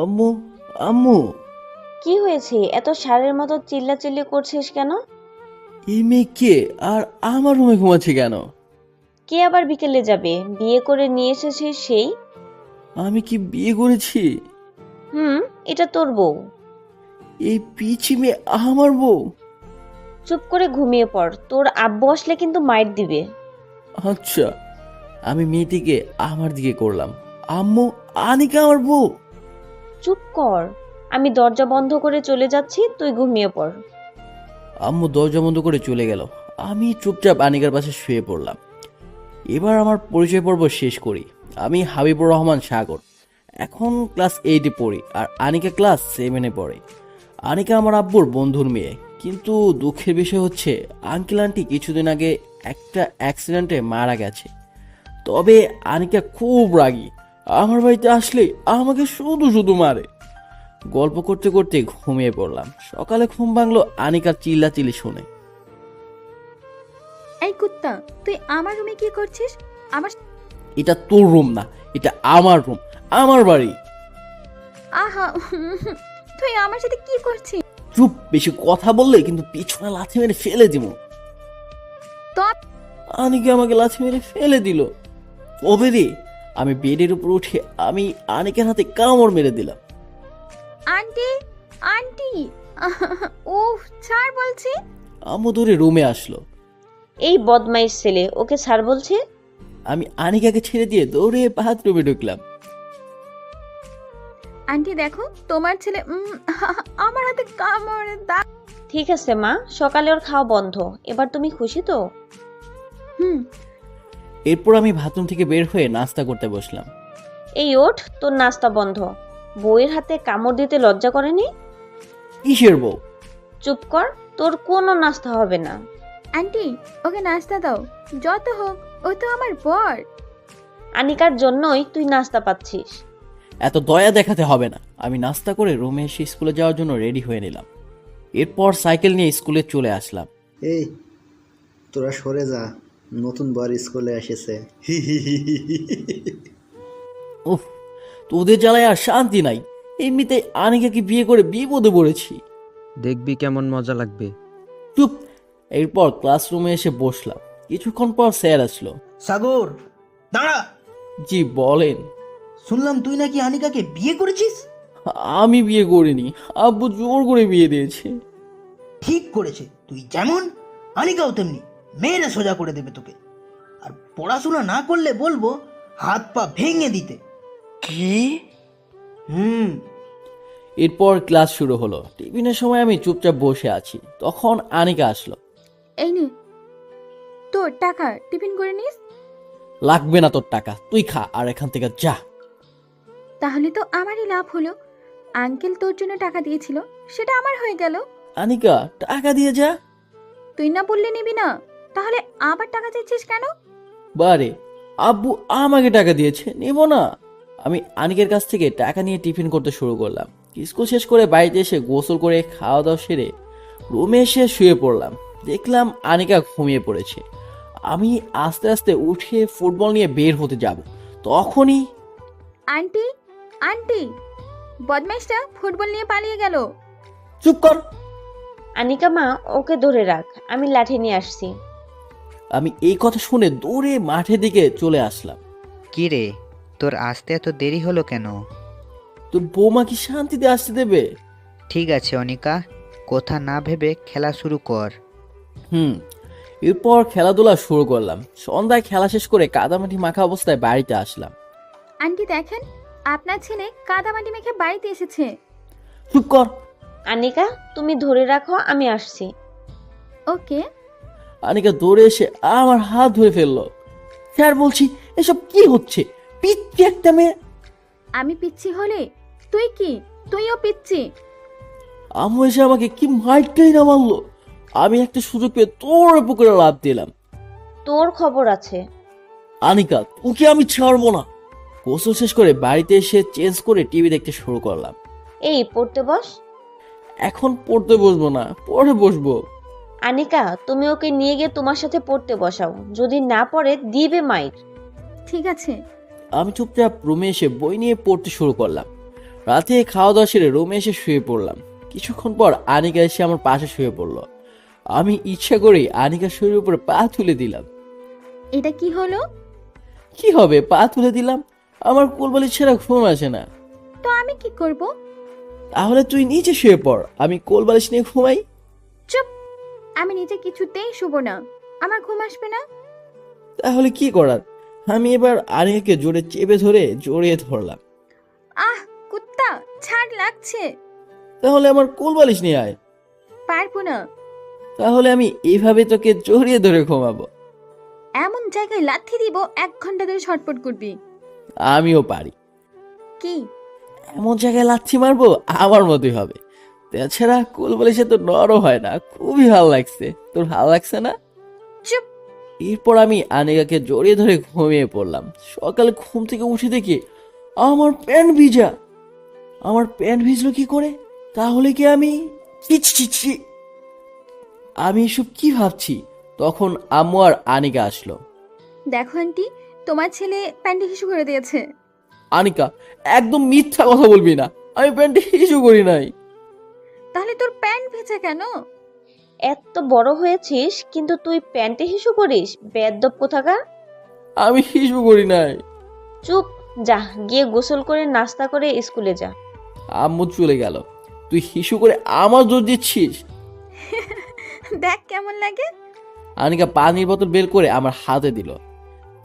আম্মু, আম্মু, কি হয়েছে? এত ষাঁড়ের মতো চিল্লাচিল্লি করছিস কেন? এই মেয়ে কে? আর আমার রুমে ঘুমাচ্ছে কেন? কে আবার বিকেলে যাবে? বিয়ে করে নিয়ে এসেছিস সেই? আমি কি বিয়ে করেছি? হুম, এটা তোর বউ। এই পিচি মেয়ে আমার বউ? চুপ করে ঘুমিয়ে পড়, তোর আব্বু আসলে কিন্তু মাইর দিবে। আচ্ছা, আমি মেয়েটিকে আমার দিকে করলাম। আম্মু, আনিকা আমার বউ? চুপ কর, আমি দরজা বন্ধ করে চলে যাচ্ছি, তুই ঘুমিয়ে পড়। আম্মু দরজা বন্ধ করে চলে গেল। আমি চুপচাপ আনিকার পাশে শুয়ে পড়লাম। এবার আমার পরিচয় পর্ব শেষ করি। আমি হাবিবুর রহমান সাগর। এখন ক্লাস 8-এ পড়ি আর আনিকা ক্লাস 7-এ পড়ে। আনিকা আমার আব্বুর বন্ধুর মেয়ে, কিন্তু দুঃখের বিষয় হচ্ছে আঙ্কেল আন্টি কিছুদিন আগে একটা অ্যাক্সিডেন্টে মারা গেছে। তবে আনিকা খুব রাগী। আমার বাড়িতে আসলে আমাকে শুধু শুধু মারে। গল্প করতে করতে ঘুমিয়ে পড়লাম। সকালে ঘুম ভাঙলো আনিকার চিল্লাচিল্লি শুনে। এই কুত্তা, তুই আমার রুমে কি করছিস? আমার এটা তোর রুম না, এটা আমার রুম, আমার বাড়ি। আহা তুই আমার সাথে কি করছিস? চুপ, বেশি কথা বললে কিন্তু পিছনে লাথি মেরে ফেলে দিব। তো আনিকা আমাকে লাথি মেরে ফেলে দিল। তবে রে, আমি বেডের উপর উঠে আমি আনিকার হাতে কামড় মেরে দিলাম। আন্টি, আন্টি, উফ, ছাড় বলছি। আম্মু ধরে রুমে আসলো। এই বদমাইশ ছেলে, ওকে ছাড় বলছে। আমি আনিকাকে ছেড়ে দিয়ে দৌড়ে বাথরুমে ঢুকলাম। আন্টি দেখো, তোমার ছেলে আমার হাতে কামড় দা। ঠিক আছে মা, সকালে ওর খাওয়া বন্ধ। এবার তুমি খুশি তো? হুম। এরপর আমি বাথরুম থেকে বের হয়ে নাস্তা করতে বসলাম। এই ওঠ, তোর নাস্তা বন্ধ। বউয়ের হাতে কামড় দিতে লজ্জা করেনি? কিসের বউ? চুপ কর, তোর কোনো নাস্তা হবে না। আন্টি, ওকে নাস্তা দাও। যত হোক, ও তো আমার বর। আনিকার জন্যই তুই নাস্তা পাচ্ছিস। এত দয়া দেখাতে হবে না। আমি নাস্তা করে রুমে এসে স্কুলে যাওয়ার জন্য রেডি হয়ে নিলাম। এরপর সাইকেল নিয়ে স্কুলে চলে আসলাম। এই, তোরা সরে যা, নতুন বর স্কুলে এসেছে। উফ, তোদের জ্বালায় আর শান্তি নাই। এমনিতে আনিকাকে বিয়ে করে বিপদে পড়েছি। দেখবি কেমন মজা লাগবে। চুপ। এরপর ক্লাসরুমে এসে বসলাম। কিছুক্ষণ পর স্যার আসলো। সাগর, দাঁড়া। জি বলেন। শুনলাম তুই নাকি আনিকাকে বিয়ে করেছিস। আমি বিয়ে করিনি, আব্বু জোর করে বিয়ে দিয়েছে। ঠিক করেছে, তুই যেমন আনিকাও তেমনি। মেয়েরা সোজা করে দেবে তোকে। আর পড়াশোনা না করলে বলবো হাত পা ভেঙে দিতে। কি? হুম। এরপর ক্লাস শুরু হলো। টিফিনের সময় আমি চুপচাপ বসে আছি, তখন আনিকা আসলো। এই নে তোর টাকা, টিফিন করে নিস। লাগবে না তোর টাকা, তুই খা আর এখান থেকে যা। তাহলে তো আমারই লাভ হলো। আঙ্কেল তোর জন্য টাকা দিয়েছিল, সেটা আমার হয়ে গেল। আনিকা, টাকা দিয়ে যা। তুই না বললে নিবি না, তাহলে আবার টাকা চাইছিস কেন? বারে, আব্বু আমাকে টাকা দিয়েছে, নেব না। আমি আনিকের কাছ থেকে টাকা নিয়ে টিফিন করতে শুরু করলাম। স্কুল শেষ করে বাড়িতে এসে গোসল করে খাওয়া দাওয়া সেরে রুমে এসে শুয়ে পড়লাম। দেখলাম আনিকা ঘুমিয়ে পড়েছে। আমি আস্তে আস্তে উঠে ফুটবল নিয়ে বের হতে যাব, তখনই আন্টি, আন্টি, বদমাইশটা ফুটবল নিয়ে পালিয়ে গেল। চুপ কর। আনিকা মা, ওকে ধরে রাখ, আমি লাঠি নিয়ে আসছি। আমি এই কথা শুনে দৌড়ে মাঠের দিকে চলে আসলাম। কি রে, তোর আসতে এত দেরি হলো কেন? তোর বৌমা কি শান্তিতে আসতে দেবে? ঠিক আছে অনিকা, কথা না ভেবে খেলা শুরু কর। এরপর খেলাধুলা শুরু করলাম। সন্ধ্যায় খেলা শেষ করে কাদামাটি মাখা অবস্থায় বাড়িতে আসলাম। আন্টি দেখেন, আপনার ছেলে কাদামাটি মেখে বাড়িতে এসেছে। চুপ কর। আনিকা, তুমি ধরে রাখো, আমি আসছি। ওকে। আনিকা দৌড়ে এসে আমার হাত ধরে ফেললো। স্যার বলছি, এসব কি হচ্ছে? পিচ্ছি একটা মেয়ে। আমি পিচ্ছি হলে তুই কি? তুইও পিচ্ছি। আম্মু এসে আমাকে কি মাইরটাই না মারলো। আমি একটা সুযোগ পেয়ে তোর পুকুরে লাফ দিলাম। তোর খবর আছে। আনিকা, তোকে আমি ছাড়বো না। গোসল শেষ করে বাড়িতে এসে চেঞ্জ করে টিভি দেখতে শুরু করলাম। এই পড়তে বস। এখন পড়তে বসবো না, পরে বসবো। আনিকা, তুমি ওকে নিয়ে গিয়ে তোমার সাথে পড়তে বসাও, যদি না পড়ে দিবে মাইর। ঠিক আছে। আমি চুপচাপ রুমে এসে বই নিয়ে পড়তে শুরু করলাম। রাতে খাওয়া দাওয়া সেরে রুমে এসে শুয়ে পড়লাম। কিছুক্ষণ পর আনিকা এসে আমার পাশে শুয়ে পড়লো। আমি ইচ্ছা করেই আনিকার শরীরের উপরে পা তুলে দিলাম। এটা কি হলো? কি হবে, পা তুলে দিলাম। আমার কোলবালিশ ছাড়া ঘুম আসে না। তো আমি কি করব? তাহলে তুই নিচে শুয়ে পড়, আমি কোলবালিশ নিয়ে ঘুমাই। চুপ! আমি নিচে কিছুতেই শুব না, আমার ঘুম আসবে না। তাহলে কি করার? আমি এবার আনিকাকে জোরে চেপে ধরে জড়িয়ে ধরলাম। আহ কুত্তা, ছাড়, লাগছে। তাহলে আমার কোলবালিশ নিয়ে আয়। পারবো না। তাহলে আমি এইভাবে তোকে জড়িয়ে ধরে ঘুমাবো। এমন জায়গায় লাথি দিব 1 ঘন্টা ধরে ছটপট করবি। আমিও পারি। কি? এমন জায়গায় লাথি মারবো আমার মতোই হবে। তাছাড়া কোলবালিশে তো নরম হয় না। খুবই ভালো লাগছে। তোর ভালো লাগছে না? চুপ! এরপর আমি আনিকাকে জড়িয়ে ধরে ঘুমিয়ে পড়লাম। সকালে ঘুম থেকে উঠে দেখি আমার প্যান্ট ভিজা। আমার প্যান্ট ভিজলো কি করে? তাহলে কি আমি ছি ছি ছি ছি। আমি এসব কি ভাবছি? তখন আম্মু আর আনিকা আসলো। দেখো আন্টি, তোমার ছেলে প্যান্টে হিসু করে দিয়েছে। আনিকা, একদম মিথ্যা কথা বলবি না। আমি প্যান্টে হিসু করি নাই। তাহলে তোর প্যান্ট ভেজা কেন? এত বড় হয়েছিস কিন্তু তুই প্যান্টে হিসু করিস, বেয়াদ্দপ কোথাকার। আমি হিসু করি নাই। চুপ! যা, গিয়ে গোসল করে নাস্তা করে স্কুলে যা। আম্মু চলে গেল। তুই হিসু করে আমার দোষ দিচ্ছিস। দেখ কেমন লাগে। আনিকা পানির বোতল বের করে আমার হাতে দিল।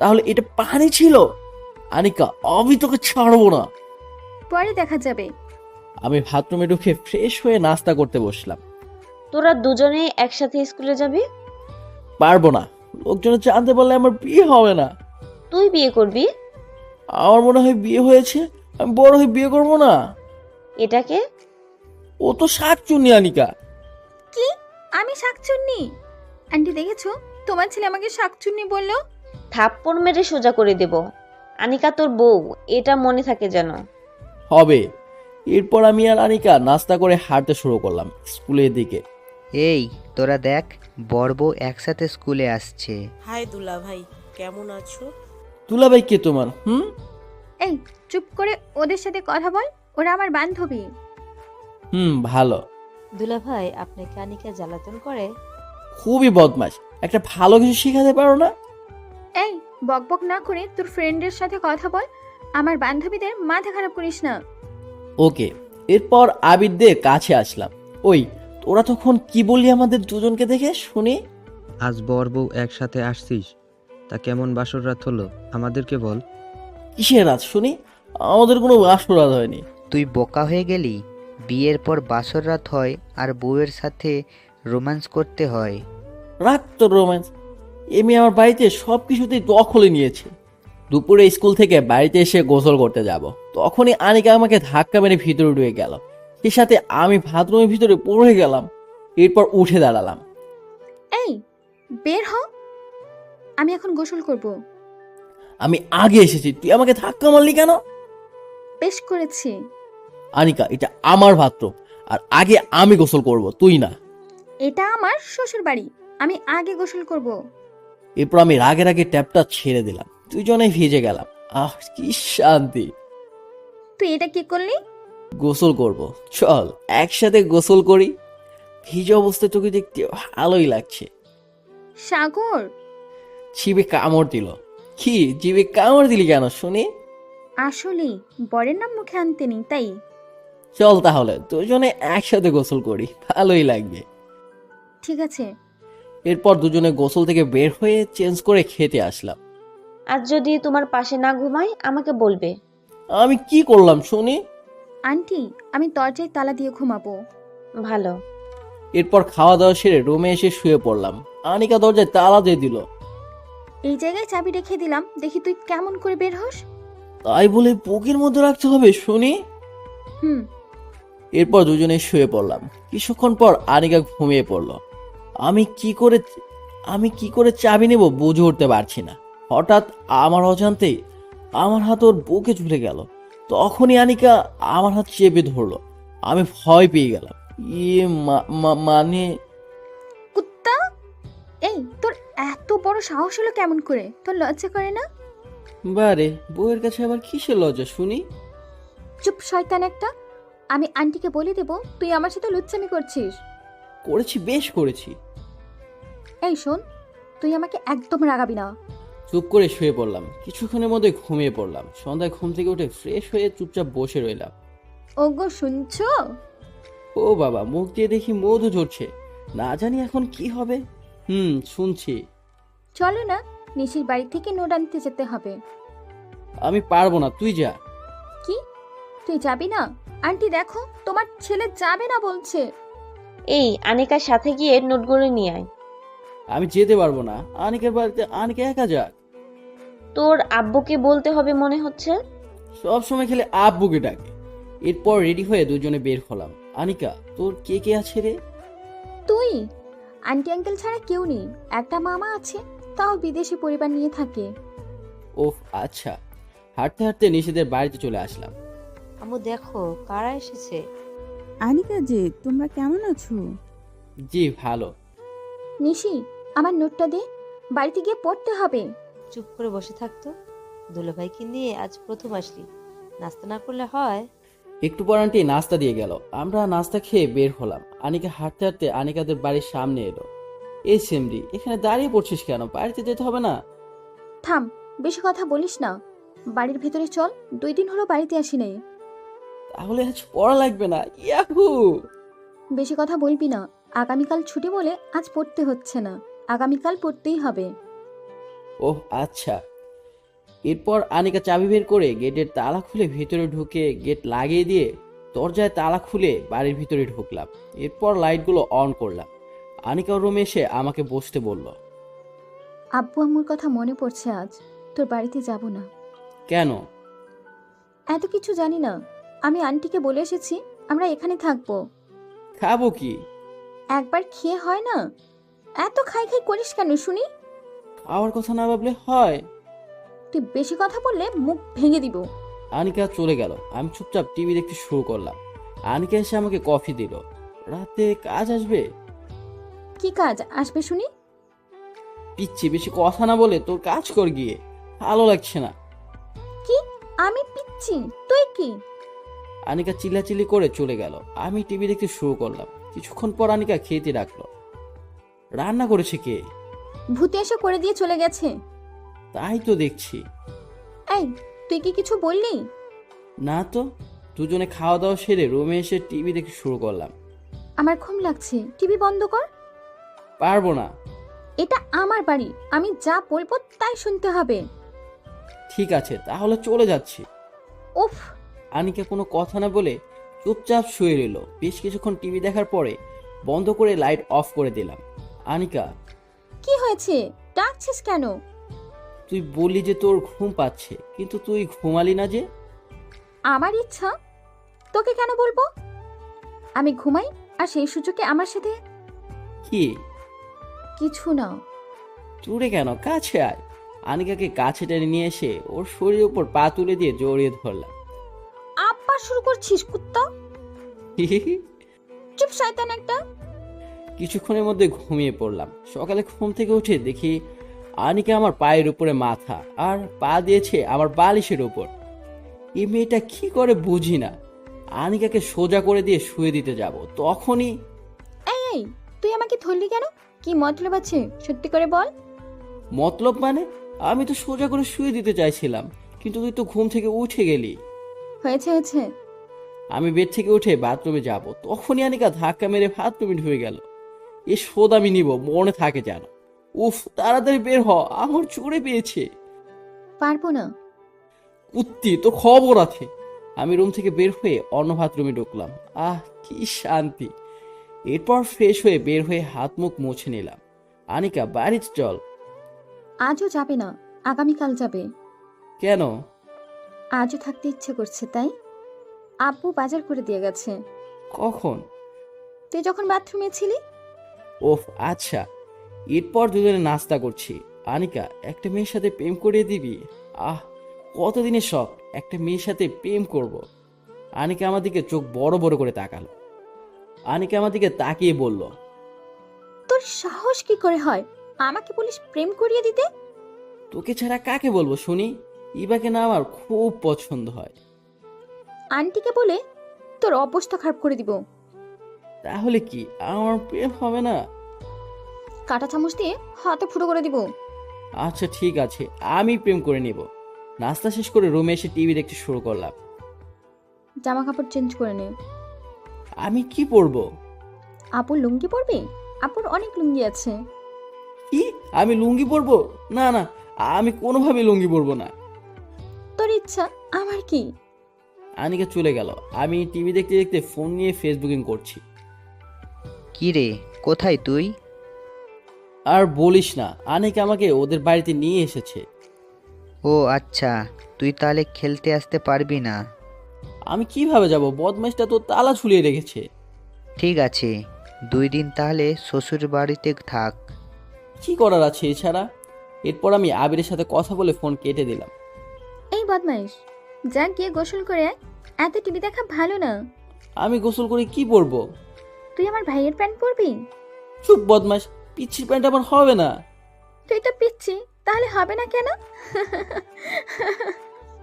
তাহলে এটা পানি ছিল? আনিকা, আমি তোকে ছাড়বো না। পরে দেখা যাবে। আমি বাথরুমে ঢুকে ফ্রেশ হয়ে নাস্তা করতে বসলাম। তোরা দুজনে একসাথে স্কুলে যাবি? পারবো না। লোকজনে জানতে পারলে আমার বিয়ে হবে না। তুই বিয়ে করবি? আমার মনে হয় বিয়ে হয়েছে। আমি বড় হয়ে বিয়ে করবো না। এটাকে? ও তো শাকচুন্নি আনিকা। কি? আমি শাকচুন্নি? আন্টি দেখেছো, তোমার ছেলে আমাকে শাকচুন্নি বললো। থাপ্পড় মেরে সোজা করে দেব। আনিকা তোর বউ, এটা মনে থাকে যেন। হবে। এরপর আমি আর আনিকা নাস্তা করে হাঁটতে শুরু করলাম স্কুলের দিকে। এই তোরা দেখ, বড় বউ একসাথে স্কুলে আসছে। হাই দুলা ভাই, কেমন আছো? দুলাভাই কে তোমার? এই চুপ করে ওদের সাথে কথা বল, ওরা আমার বান্ধবী। ভালো। দুলাভাই আপনাকে আনিকা জ্বালাতন করে? খুবই বদমাশ। একটা ভালো কিছু শেখাতে পারো না? এই বকবক না করে তোর ফ্রেন্ডের সাথে কথা বল, আমার বান্ধবীদের মাথা খারাপ করিস না। ওকে। এরপর আবিরদের কাছে আসলাম। ওই, তোরা তখন কি বললি আমাদের দুজনকে দেখে শুনি? আজ বর বউ একসাথে আসছিস, তা কেমন বাসর রাত হলো আমাদেরকে বল। কিসের রাত শুনি? আমাদের কোনো বাসরাত হয়নি। তুই বোকা হয়ে গেলি? বিয়ের পর বাসর রাত হয় আর বউয়ের সাথে রোম্যান্স করতে হয়। রাখ তোর রোম্যান্স। এমনি আমার বাড়িতে সব কিছুতেই দখলে নিয়েছে। দুপুরে স্কুল থেকে বাড়িতে এসে গোসল করতে যাব, তখনই আনিকা আমাকে ধাক্কা মেরে ভিতরে ঢুকে গেল। এর সাথে আমি বাথরুমের ভিতরে পড়ে গেলাম। এরপর উঠে দাঁড়ালাম। এই বের হ, আমি এখন গোসল করব। আমি আগে এসেছি, তুই আমাকে ধাক্কা মারলি কেন? বেশ করেছি। আনিকা, এটা আমার বাথরুম, আর আগে আমি গোসল করব, তুই না। এটা আমার শ্বশুর বাড়ি, আমি আগে গোসল করব। এরপর আমি রাগে রাগে ট্যাপটা ছেড়ে দিলাম। দুজনেই ভিজে গেলাম। কি শান্তি। তুই এটা কি করলি? গোসল করব, চল একসাথে গোসল করি। ভিজে অবস্থায় তোকে দেখতে ভালোই লাগছে। সাগর, জিভে কামড় দিল। কি, জিভে কামড় দিলি কেন শুনি? আসলে বরের নাম মুখে আনতে নেই তাই। চল তাহলে দুজনে একসাথে গোসল করি, ভালোই লাগবে। ঠিক আছে। এরপর দুজনে গোসল থেকে বের হয়ে চেঞ্জ করে খেতে আসলাম। আজ যদি তোমার পাশে না ঘুমাই আমাকে বলবে। আমি কি করলাম শুনি? আন্টি, আমি দরজায় তালা দিয়ে ঘুমাবো। ভালো। এরপর খাওয়া দাওয়া সেরে রুমে এসে শুয়ে পড়লাম। আনিকা দরজায় তালা দিয়ে দিল। এই জায়গায় চাবি রেখে দিলাম, দেখি তুই কেমন করে বের হস। তাই বলে বুকের মধ্যে রাখতে হবে শুনি? হুম। এরপর দুজনে শুয়ে পড়লাম। কিছুক্ষণ পর আনিকা ঘুমিয়ে পড়ল। আমি কি করে চাবি নেব বুঝে উঠতে পারছি না। হঠাৎ আমার অজান্তেই আমার হাত ওর বুকে ঝুলে গেল। তখনই আনিকা আমার হাত চেপে ধরলো। আমি ভয় পেয়ে গেলাম। মানে কুত্তা, এই তোর এত বড় সাহস হলো কেমন করে? তোর লজ্জা করে না? বারে, বউয়ের কাছে আবার কিসের লজ্জা শুনি? চুপ শয়তান একটা। আমি আন্টিকে বলে দেব তুই আমার সাথে লুচ্চামি করছিস। করেছি, বেশ করেছি। এই শোন, তুই আমাকে একদম রাগাবি না। চুপ করে শুয়ে পড়লাম। কিছুক্ষণের মধ্যে ঘুমিয়ে পড়লাম। সন্ধ্যায় ঘুম থেকে উঠে ফ্রেশ হয়ে চুপচাপ বসে রইলাম। ওগো শুনছো? ও বাবা, মুখ দিয়ে দেখি মধু ঝরছে। না জানি এখন কি হবে। শুনছি। চলো না, নিশির বাড়ি থেকে নোট আনতে যেতে হবে। আমি পারবো না, তুই যা। কি, তুই যাবি না? আন্টি দেখো, তোমার ছেলে যাবে না বলছে। এই আনিকার সাথে গিয়ে নোটগুলো নিয়ে আয়। আমি যেতে পারবো না। আনিকের বাড়িতে আনিকা একা যাক। তোর আব্বুকে বলতে হবে মনে হচ্ছে। সব সময় খেলে আব্বুকে ডাকে। এরপর রেডি হয়ে দুজনে বের হলাম। আনিকা, তোর কে কে আছে রে? তুই? আন্টি আঙ্কেল ছাড়া কেউ নেই। একটা মামা আছে, তাও বিদেশি পরিবার নিয়ে থাকে। ওহ আচ্ছা। হাঁটতে হাঁটতে নিশিদের বাড়িতে চলে আসলাম। আম্মু দেখো কারা এসেছে। আনিকা যে, তোমরা কেমন আছো? জি ভালো। নিশি, আমার নোটটা দে, বাড়িতে গিয়ে পড়তে হবে। চুপ করে বসে থাকতো। দুলাভাইকে নিয়ে আজ প্রথম আসলি, নাস্তা না করলে হয়? একটু পর আন্টি নাস্তা দিয়ে গেল। আমরা নাস্তা খেয়ে বের হলাম। আনিকা হাঁটতে হাঁটতে আনিকাদের বাড়ির সামনে এলো। এই সেমরি, এখানে দাঁড়িয়ে পড়ছিস কেন? বাড়িতে যেতে হবে না? থাম, বেশি কথা বলিস না। বাড়ির ভেতরে চল, 2 দিন হলো বাড়িতে আসি নাই। তাহলে আজ পড়া লাগবে না। ইয়াহু! বেশি কথা বলবি না। আগামীকাল ছুটি বলে আজ পড়তে হচ্ছে না, আগামীকাল পড়তেই হবে। ওহ আচ্ছা। এরপর আনিকা চাবি বের করে গেটের তালা খুলে ভেতরে ঢুকে গেট লাগিয়ে দিয়ে দরজায় তালা খুলে বাড়ির ভিতরে ঢুকলাম। এরপর লাইটগুলো অন করলাম। আনিকা রুমে এসে আমাকে বসতে বলল। আব্বু আম্মুর কথা মনে পড়ছে আজ। তোর বাড়িতে যাব না। কেন? এত কিছু জানি না। আমি আন্টিকে বলে এসেছি আমরা এখানে থাকবো। খাবো কি? একবার খেয়ে হয় না? এত খাই খাই করিস কেন শুনি? খাওয়ার কথা না ভাবলে হয়? তুই বেশি কথা বললে মুখ ভেঙে দিব। আনিকা চলে গেল। আমি চুপচাপ টিভি দেখতে শুরু করলাম। আনিকা এসে আমাকে কফি দিল। রাতে কাজ আসবে? কি কাজ আসবে শুনি? পিচ্ছি, বেশি কথা না বলে তোর কাজ কর গিয়ে। ভালো লাগছে না। কি? আমি পিচ্ছি? তুই কি? আনিকা চিল্লাচিল্লি করে চলে গেল। আমি টিভি দেখতে শুরু করলাম। কিছুক্ষণ পর আনিকা খেতে রাখলো। রান্না করেছে কে? ভূতে এসে করে দিয়ে চলে গেছে। তাই তো দেখছি। এই, তুই কি কিছু বললি? না তো। দুজনে খাওয়া দাওয়া সেরে রুমে এসে টিভি দেখতে শুরু করলাম। আমার ঘুম লাগছে, টিভি বন্ধ কর। পারবো না। এটা আমার বাড়ি, আমি যা বলবো তাই শুনতে হবে। ঠিক আছে, তাহলে চলে যাচ্ছি। উফ! আনিকা কোনো কথা না বলে চুপচাপ শুয়ে রইল। বেশ কিছুক্ষণ টিভি দেখার পরে বন্ধ করে লাইট অফ করে দিলাম। আনিকা, কি হয়েছে? ডাকছিস কেন? তুই বললি যে তোর ঘুম পাচ্ছে, কিন্তু তুই ঘুমালি না যে? আমার ইচ্ছা, তোকে কেন বলবো? আমি ঘুমাই আর সেই সুযোগে আমার সাথে কি? কিছু না। দূরে কেন, কাছে আয়। আনিকাকে কাছে টেনে নিয়ে এসে ওর শরীরের উপর পা তুলে দিয়ে জড়িয়ে ধরলাম। আব্বা শুরু করছিস কুত্তা? চুপ শয়তান একটা। কিছুক্ষণের মধ্যে ঘুমিয়ে পড়লাম। সকালে ঘুম থেকে উঠে দেখি আনিকা আমার পায়ের উপরে মাথা আর পা দিয়েছে আমার বালিশের উপর। এই মেয়েটা কি করে বুঝি না। আনিকাকে সোজা করে দিয়ে শুয়ে দিতে যাব, তখনই এই, তুই আমাকে ধরলি কেন? কি মতলব আছে সত্যি করে বল। মতলব মানে? আমি তো সোজা করে শুয়ে দিতে চাইছিলাম, কিন্তু তুই তো ঘুম থেকে উঠে গেলি। হয়েছে হয়েছে। আমি বেড থেকে উঠে বাথরুমে যাব, তখনই আনিকা ধাক্কা মেরে বাথরুমে ঢুকে গেল। এ শোধ আমি নিব, মনে থাকে যেন। উফ, তাড়াতাড়ি বের হ, আমার চড়ে পেয়েছে। পারবো না। কুত্তি, তোর খবর আছে। আমি রুম থেকে বের হয়ে অন্য বাথরুমে ঢুকলাম। আহ, কি শান্তি। এরপর ফ্রেশ হয়ে বের হয়ে হাত মুখ মুছে নিলাম। আনিকা, বাড়িতে চল। আজও যাবে না, আগামীকাল যাবে। কেন? আজও থাকতে ইচ্ছে করছে তাই। আব্বু বাজার করে দিয়ে গেছে। কখন? তুই যখন বাথরুমে ছিলি। ওহ আচ্ছা। এরপর দুজনে নাস্তা করছি। আনিকা, একটা মেয়ের সাথে প্রেম করিয়ে দিবি? আহ, কতদিনের শখ একটা মেয়ের সাথে প্রেম করব। আনিকা আমার দিকে চোখ বড় বড় করে তাকালো। আনিকা আমার দিকে তাকিয়ে বলল, তোর সাহস কি করে হয় আমাকে বলিস প্রেম করিয়ে দিতে? তোকে ছাড়া কাকে বলবো শুনি? ইবাকে না আমার খুব পছন্দ হয়। আন্টিকে বলে তোর অবস্থা খারাপ করে দিব। তাহলে কি আমার প্রেম হবে না? কাঁটা চামচ দিয়ে হাতে ফুটো করে দিব। আচ্ছা ঠিক আছে, আমি প্রেম করে নিব। নাস্তা শেষ করে রুমে এসে টিভি দেখতে শুরু করলাম। জামা কাপড় চেঞ্জ করে নে। আমি কি পরবো? আপুর লুঙ্গি পরবি? আপুর অনেক লুঙ্গি আছে। কি আমি লুঙ্গি পরবো? না না, আমি কোনোভাবে লুঙ্গি পরবো না। তোর ইচ্ছা, আমার কি। আনিকা চলে গেল। আমি টিভি দেখতে দেখতে ফোন নিয়ে ফেসবুকিং করছি। কি রে, কোথায় তুই? আর বলিস না, আনিকা আমাকে ওদের বাড়িতে নিয়ে এসেছে। ও আচ্ছা, তুই তাহলে খেলতে আসতে পারবি না। আমি কিভাবে যাব? বদমাইশটা তো তালা ঝুলিয়ে রেখেছে। ঠিক আছে, 2 দিন তাহলে শ্বশুর বাড়িতে থাক। কি করার আছে এছাড়া? এরপর আমি আবিরের সাথে কথা বলে ফোন কেটে দিলাম। এই বদমাইশ, যা গিয়ে গোসল করে আয়। এত টিভি দেখা ভালো না। আমি গোসল করে কি পরবো? তুই আমার ভাইয়ের প্যান্ট পরবি? চুপ বদমাইশ, পিচ্ছির প্যান্ট আমার হবে না। তুই তো পিচ্ছি, তাহলে হবে না কেন?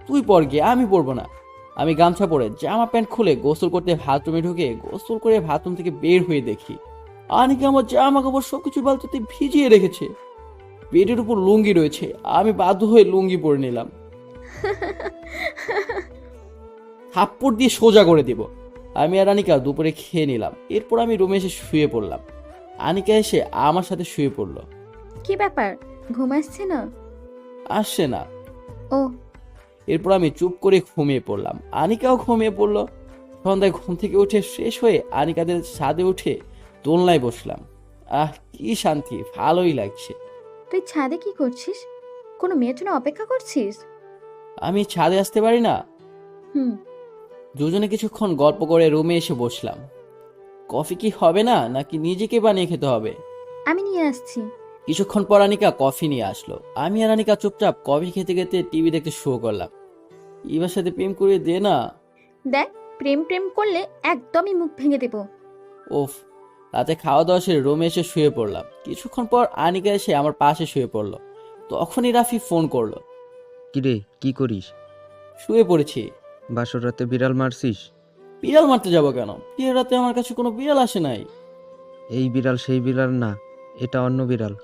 তুই পর গিয়ে, আমি পরবো না। আমি গামছা পরে জামা প্যান্ট খুলে গোসল করতে বাথরুমে ঢুকে গোসল করে বাথরুম থেকে বের হয়ে দেখি আনিকা আমার জামা কাপড় সবকিছু বালতিতে ভিজিয়ে রেখেছে। বেডের উপর লুঙ্গি রয়েছে। আমি বাধ্য হয়ে লুঙ্গি পরে নিলাম। থাপ্পড় দিয়ে সোজা করে দিব। আমি আর আনিকা দুপুরে খেয়ে নিলাম। এরপর আমি রুমে এসে শুয়ে পড়লাম। আনিকা এসে আমার সাথে শুয়ে পড়লো। কি ব্যাপার, ঘুম আসছে না? আসছে না। ও, এরপর আমি চুপ করে ঘুমিয়ে পড়লাম। আনিকাও ঘুমিয়ে পড়লো। সন্ধ্যায় ঘুম থেকে উঠে ফ্রেশ হয়ে আনিকাদের ছাদে উঠে দোলনায় বসলাম। কি শান্তি, ভালোই লাগছে। তুই ছাদে কি করছিস? কোনো মেয়ের জন্য অপেক্ষা করছিস? আমি ছাদে আসতে পারি না? হুম। দুজনে কিছুক্ষণ গল্প করে রুমে এসে বসলাম। কফি কি হবে না, নাকি নিজেকে বানিয়ে খেতে হবে? আমি নিয়ে আসছি। কিছুক্ষণ পর আনিকা কফি নিয়ে আসলো। আমি আর আনিকা চুপচাপ কফি খেতে খেতে টিভি দেখতে শুরু করলাম। ইবার সাথে প্রেম করে দে না। দেখ, প্রেম প্রেম করলে একদমই মুখ ভেঙে দেব। ওফ। রাতে খাওয়া দাওয়া সেরে রুমে এসে শুয়ে পড়লাম। কিছুক্ষণ পর আনিকা এসে আমার পাশে শুয়ে পড়লো। তখনই রাফি ফোন করলো। কিরে, কি করিস? শুয়ে পড়েছি। বাসর রাতে বিড়াল মারছিস? বিড়াল মারতে যাবো কেন? বিয়ের রাতে আমার কাছে কোনো বিড়াল আসে নাই। এই বিড়াল সেই বিড়াল না, এটা অন্য বিড়াল।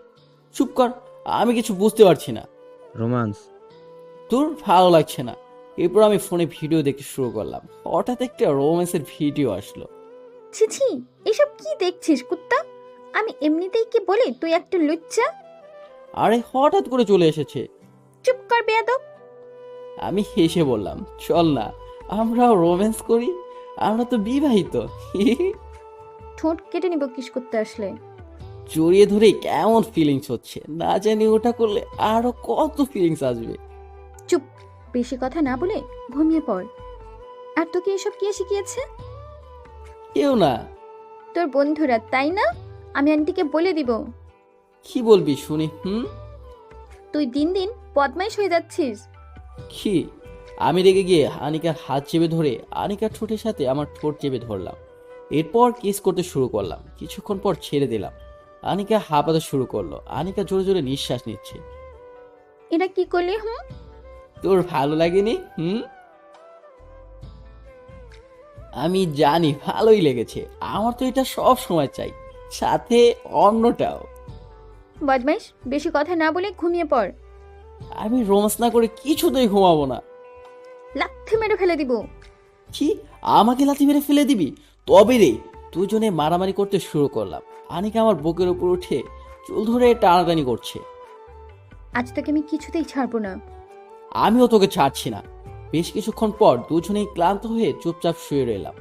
চুপ কর, আমি কিছু বুঝতে পারছি না। রোমান্স। তোর ভালো লাগছে না। এরপর আমি ফোনে ভিডিও দেখতে শুরু করলাম। হঠাৎ একটা রোম্যান্সের ভিডিও আসলো। ছি ছি, এসব কি দেখছিস কুত্তা? আমি এমনিতেই কি বলি তুই একটা লুচ্চা? আরে হঠাৎ করে চলে এসেছে। চুপ কর বেয়াদব। আমি হেসে বললাম, চল না আমরাও রোম্যান্স করি, আমরা তো বিবাহিত। ঠোঁট কেটে নিব কিস করতে আসলে। জড়িয়ে ধরে কেমন ফিলিংস হচ্ছে, না জানি ওটা করলে আরো কত ফিলিংস আসবে। চুপ, বেশি কথা না বলে ঘুমিয়ে পড়। আর তোকে এসব কে শিখিয়েছে? কেউ না। তোর বন্ধুরা, তাই না? আমি আন্টিকে বলে দিব। কি বলবি শুনি? তুই দিন দিন বদমাইশ হয়ে যাচ্ছিস। কি? আমি রেগে গিয়ে আনিকার হাত চেপে ধরে আনিকার ঠোঁটের সাথে আমার ঠোঁট চেপে ধরলাম। এরপর কিস করতে শুরু করলাম। কিছুক্ষণ পর ছেড়ে দিলাম। আনিকা হাঁপাতে শুরু করলো। আনিকা জোরে জোরে নিঃশ্বাস নিচ্ছে। এটা কি করলি? তোর ভালো লাগেনি? আমি জানি ভালোই লেগেছে। আমার তো এটা সব সময় চাই, সাথে অন্যটাও। বদমাইশ, বেশি কথা না বলে ঘুমিয়ে পড়। আমি রোমান্স না করে কিছুতেই ঘুমাবো না। লাথি মেরে ফেলে দিব। কি? আমাকে লাথি মেরে ফেলে দিবি? তবে রে। দুজনে মারামারি করতে শুরু করলাম। আনিকা আমার বুকের উপর উঠে চুল ধরে টানাটানি করছে। আজ তোকে আমি কিছুতেই ছাড়বো না। আমিও তোকে ছাড়ছি না। বেশ কিছুক্ষণ পর দুজনেই ক্লান্ত হয়ে চুপচাপ শুয়ে রইলাম।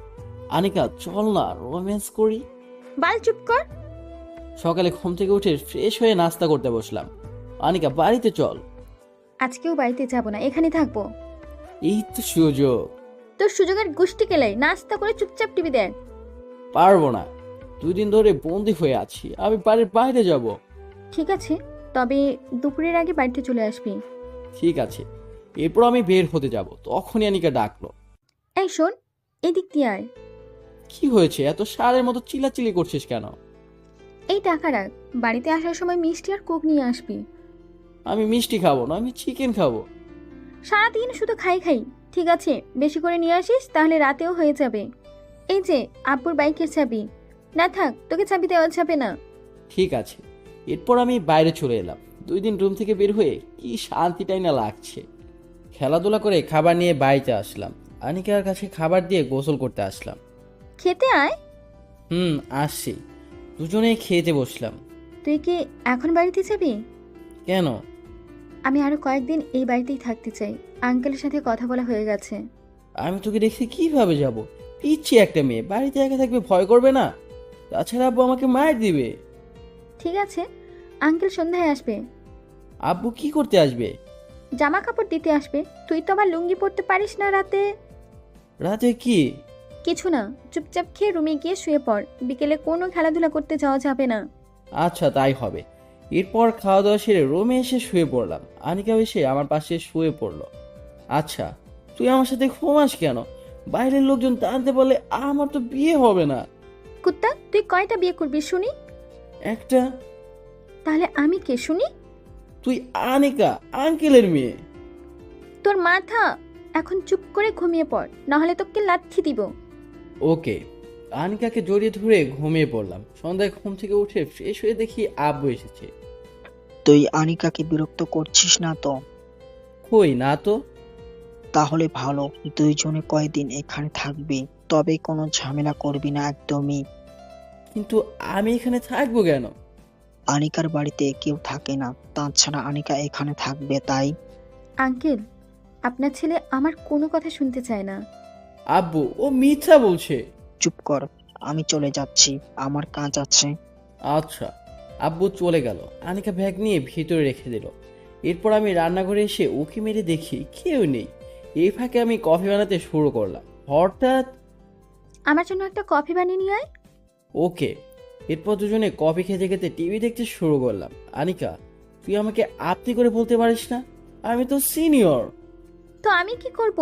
আনিকা, চল না রোম্যান্স করি। বাল চুপ কর। সকালে ঘুম থেকে উঠে ফ্রেশ হয়ে নাস্তা করতে বসলাম। আনিকা, বাড়িতে চল। আজকেও বাড়িতে যাব না, এখানে থাকবো। এই তো সুযোগ। তোর সুযোগের গোষ্ঠী কেলাই। নাস্তা করে চুপচাপ টিভি দেখ। পারবো না, 2 দিন ধরে বন্দি হয়ে আছি। আমি বাড়ির বাইরে যাব। ঠিক আছে, তবে দুপুরের আগে বাড়িতে চলে আসবি। ঠিক আছে। এরপর আমি বের হতে যাব। তখনই আনিকা ডাকলো। এই শোন, এদিক দিয়ে আয়। কি হয়েছে? এত সারের মতো চিল্লাচিল্লি করছিস কেন? এই টাকা রাখ, বাড়িতে আসার সময় মিষ্টি আর কোক নিয়ে আসবি। আমি মিষ্টি খাবো না, আমি চিকেন খাবো। সারাদিন শুধু খাই খাই, ঠিক আছে, বেশি করে নিয়ে আসিস, তাহলে রাতেও হয়ে যাবে। এই যে আব্বুর বাইকের চাবি। না থাক, তোকে চাবি দেওয়া যাবে না। ঠিক আছে। এরপর আমি বাইরে চলে এলাম। 2 দিন রুম থেকে বের হয়ে কি শান্তিটাই না লাগছে। খেলাধুলা করে খাবার নিয়ে বাড়িতে আসলাম। আনিকার কাছে খাবার দিয়ে গোসল করতে আসলাম। খেতে আয়। আসছি। দুজনেই খেতে বসলাম। তুই কি এখন বাড়িতে যাবি? কেন? আমি আরো কয়েকদিন এই বাড়িতেই থাকতে চাই। আঙ্কেলের সাথে কথা বলা হয়ে গেছে। আমি তোকে দেখতে কিভাবে যাব? পিচ্ছি একটা মেয়ে বাড়িতে একা থাকবে, ভয় করবে না? তাছাড়া আব্বু আমাকে মায়ের দিবে। ঠিক আছে, আঙ্কেল সন্ধ্যায় আসবে। আব্বু কি করতে আসবে? জামা কাপড় দিতে আসবে। তুই তো আবার লুঙ্গি পরতে পারিস না রাতে। রাতে কি? কিছু না, চুপচাপ খেয়ে রুমে গিয়ে শুয়ে পড়। বিকেলে কোনো খেলাধুলা করতে যাওয়া যাবে না। আচ্ছা, তাই হবে। এরপর খাওয়া দাওয়া সেরে রুমে এসে শুয়ে পড়লাম। আনিকাও এসে আমার পাশে শুয়ে পড়লো। আচ্ছা, তুই আমার সাথে ঘুমাস কেন? বাইরের লোকজন জানতে বলে আমার তো বিয়ে হবে না। কুত্তা, তুই কয়টা বিয়ে করবি শুনি? একটা। তাহলে আমি কে শুনি? তুই আনিকা, আঙ্কেলের মেয়ে। তোর মাথা। এখন চুপ করে ঘুমিয়ে পড়, নাহলে তোকে লাথি দিব। ওকে। আনিকাকে জড়িয়ে ধরে ঘুমিয়ে পড়লাম। সন্ধ্যায় ঘুম থেকে উঠে ফ্রেশ হয়ে দেখি আব্বু এসেছে। তুই আনিকাকে বিরক্ত করছিস না তো? কই না তো। তাহলে ভালো, দুইজনে কয়দিন এখানে থাকবি, তবে কোনো ঝামেলা করবি না একদমই। কিন্তু আমি এখানে থাকবো কেন? আনিকার বাড়িতে কেউ থাকে না, তাছাড়া আনিকা এখানে থাকবে তাই। আঙ্কেল, আপনার ছেলে আমার কোনো কথা শুনতে চায় না। আব্বু, ও মিথ্যা বলছে। চুপ কর, আমি চলে যাচ্ছি, আমার কাজ আছে। আচ্ছা। আব্বু চলে গেল। আনিকা ব্যাগ নিয়ে ভিতরে রেখে দিল। এরপর আমি রান্নাঘরে এসে উকি মেরে দেখি কেউ নেই। এই ফাঁকে আমি কফি বানাতে শুরু করলাম। হঠাৎ আমার জন্য একটা কফি বানিয়ে নিয়ে আয়। ওকে। এরপর দুজনে কফি খেতে খেতে টিভি দেখতে শুরু করলাম। আনিকা, তুই আমাকে আপনি করে বলতে পারিস না? আমি তো সিনিয়র। তো আমি কি করব?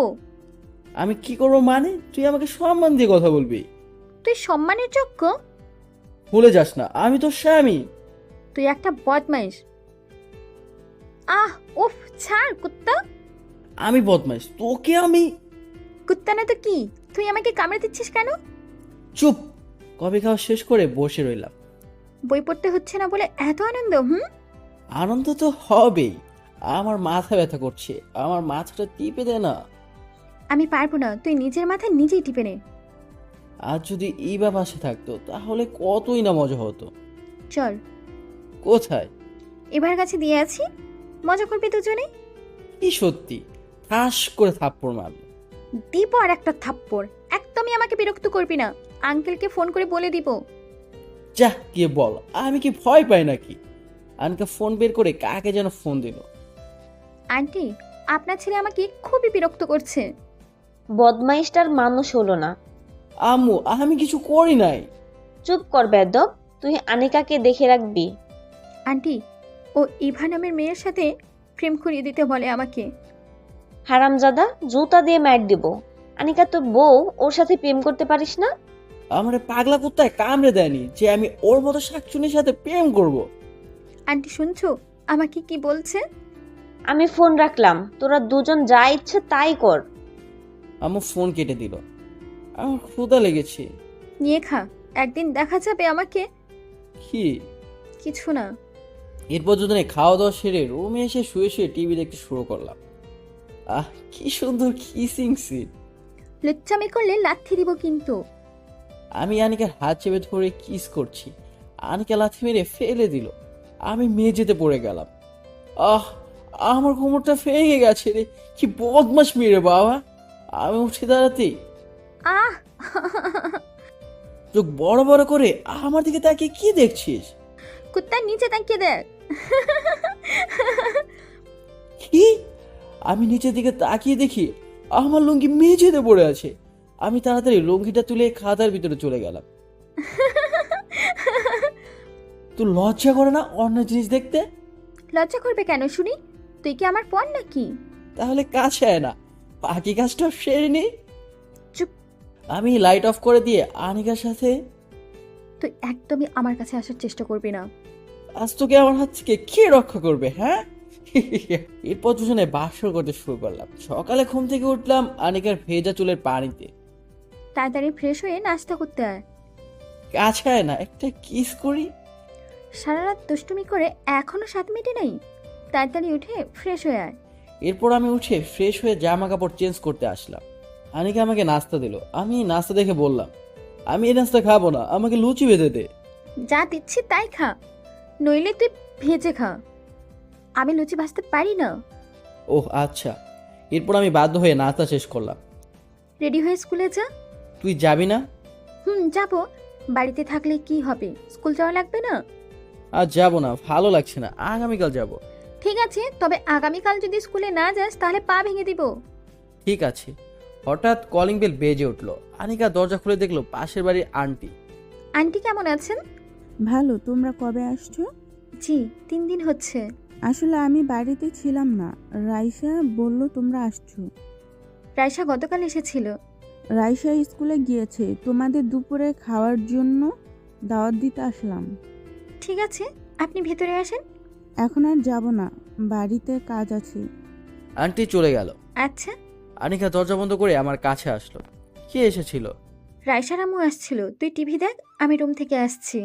আমি কি করবো মানে? তুই আমাকে সম্মান দিয়ে কথা বলবি। তুই সম্মানের যোগ্য? ভুলে যাস না, আমি তো স্বামী। তুই একটা বদমাইশ। উফ, ছাড় কুত্তা। আমি বদমাইশ? তোকে আমি। কুত্তা না তো কি? তুই আমাকে কামড়ে দিচ্ছিস কেন? চুপ। কফি খাওয়া শেষ করে বসে রইলাম। বই পড়তে হচ্ছে না বলে এত আনন্দ? আনন্দ তো হবেই। আমার মাথা ব্যথা করছে, আমার মাথাটা টিপে দে না। আমি পারবো না, তুই নিজের মাথা নিজেই টিপে নে। আর যদি ইবা পাশে থাকতো তাহলে কতই না মজা হতো। চল। কোথায়? এবার কাছে দিয়ে আছি, মজা করবি দুজনে। কি সত্যি? ঠাস করে থাপ্পড় মারল। দিব আর একটা থাপ্পড়। একদমই আমাকে বিরক্ত করবি না। আঙ্কেলকে ফোন করে বলে দিব। যা গিয়ে বল, আমি কি ভয় পাই নাকি? আনকা ফোন বের করে কাকে যেন ফোন দিল। আন্টি, আপনার ছেলে আমাকে খুবই বিরক্ত করছে। বদমাইশটার মানুষ হলো না। আম্মু, আমি কিছু করি নাই। চুপ কর বেদব, তুই আনিকাকে দেখে রাখবি। আন্টি, ও ইভা নামের মেয়ের সাথে প্রেম করিয়ে দিতে বলে আমাকে। হারামজাদা, জুতা দিয়ে মার দিব। আনিকা তোর বউ, ওর সাথে প্রেম করতে পারিস না? আমার পাগলা কুত্তায় কামড়ে দেয়নি যে আমি ওর মতো শাকচুনির সাথে প্রেম করব। আন্টি শুনছো আমাকে কি বলছে? আমি ফোন রাখলাম, তোরা দুজন যা ইচ্ছে তাই কর। আম্মু ফোন কেটে দিল। আমার ক্ষুধা লেগেছে। নিয়ে খা, একদিন দেখা যাবে আমাকে। কি? কিছু না। এরপর দুজনে খাওয়া দাওয়া সেরে রুমে এসে শুয়ে শুয়ে টিভি দেখতে শুরু করলাম। কি সুন্দর কিসিং সিন। লুচ্চামি করলে লাথি দিব কিন্তু। আমি আনিকার হাত চেপে ধরে কিস করছি। আনিকা লাথি মেরে ফেলে দিল। আমি মেঝেতে পড়ে গেলাম। আমার কোমরটা ভেঙে গেছে রে। কি বদমাশ মেরে বাবা। আমি উঠে দাঁড়াতেই চোখ বড় বড় করে আমার দিকে তাকিয়ে কি দেখছিস? কুত্তা নিচে তাকিয়ে দেখ। কি? আমি নিচের দিকে তাকিয়ে দেখি আমার লুঙ্গি মেঝেতে পড়ে আছে। আমি তাড়াতাড়ি লুঙ্গিটা তুলে খাতার ভিতরে চলে গেলাম। তুই লজ্জা করে না অন্য জিনিস দেখতে? লজ্জা করবে কেন শুনি? তুই কি আমার পর নাকি? তাহলে কাছে আয় না, বাকি কাজটা সেরে নি। চুপ। আমি লাইট অফ করে দিয়ে আনিকার সাথে। তুই একদমই আমার কাছে আসার চেষ্টা করবি না। আজ তোকে আমার হাত থেকে কে রক্ষা করবে? হ্যাঁ, এরপর দুজনে বাসর করতে শুরু করলাম। সকালে ঘুম থেকে উঠলাম আনিকার ভেজা চুলের পানিতে। তাড়াতাড়ি ফ্রেশ হয়ে নাস্তা করতে আয়। কাছে আয় না, একটা কিস করি। সারা রাত দুষ্টুমি করে এখনো 7 মিনিটে নেই। তাড়াতাড়ি উঠে ফ্রেশ হয়ে আয়। এরপর আমি উঠে ফ্রেশ হয়ে জামা কাপড় চেঞ্জ করতে আসলাম। আনিকা আমাকে নাস্তা দিল। আমি নাস্তা দেখে বললাম, আমি এই নাস্তা খাবো না, আমাকে লুচি বেঁধে দে। যা দিচ্ছি তাই খা, নইলে তুই ভেজে খা। আমি লুচি ভাজতে পারি না। ওহ আচ্ছা। এরপর আমি বাধ্য হয়ে নাস্তা শেষ করলাম। রেডি হয়ে স্কুলে যা। তুই যাবি না? যাবো। বাড়িতে থাকলে কি হবে, স্কুল যাওয়া লাগবে না? আজ যাবো না, ভালো লাগছে না, আগামীকাল যাব। ঠিক আছে, তবে আগামীকাল যদি স্কুলে না যাস তাহলে পা ভেঙে দিব। ঠিক আছে। হঠাৎ কলিং বেল বেজে উঠলো। আনিকা দরজা খুলে দেখলো পাশের বাড়ির আন্টি। আন্টি কেমন আছেন? ভালো, তোমরা কবে আসছো? জি 3 দিন হচ্ছে। আসলে আমি বাড়িতে ছিলাম না, রাইসা বলল তোমরা আসছো। রাইসা গতকাল এসেছিল। রাইসা স্কুলে গিয়েছে, তোমাদের দুপুরে খাওয়ার জন্য দাওয়াত দিতে আসলাম। ঠিক আছে, আপনি ভেতরে আসেন। এখন আর যাব না, বাড়িতে কাজ আছে। আন্টি চলে গেল। আচ্ছা। আনিকা দরজা বন্ধ করে আমার কাছে আসলো। কে এসেছিল? রাইসার আম্মু আসছিল। তুই টিভি দেখ, আমি রুম থেকে আসছি।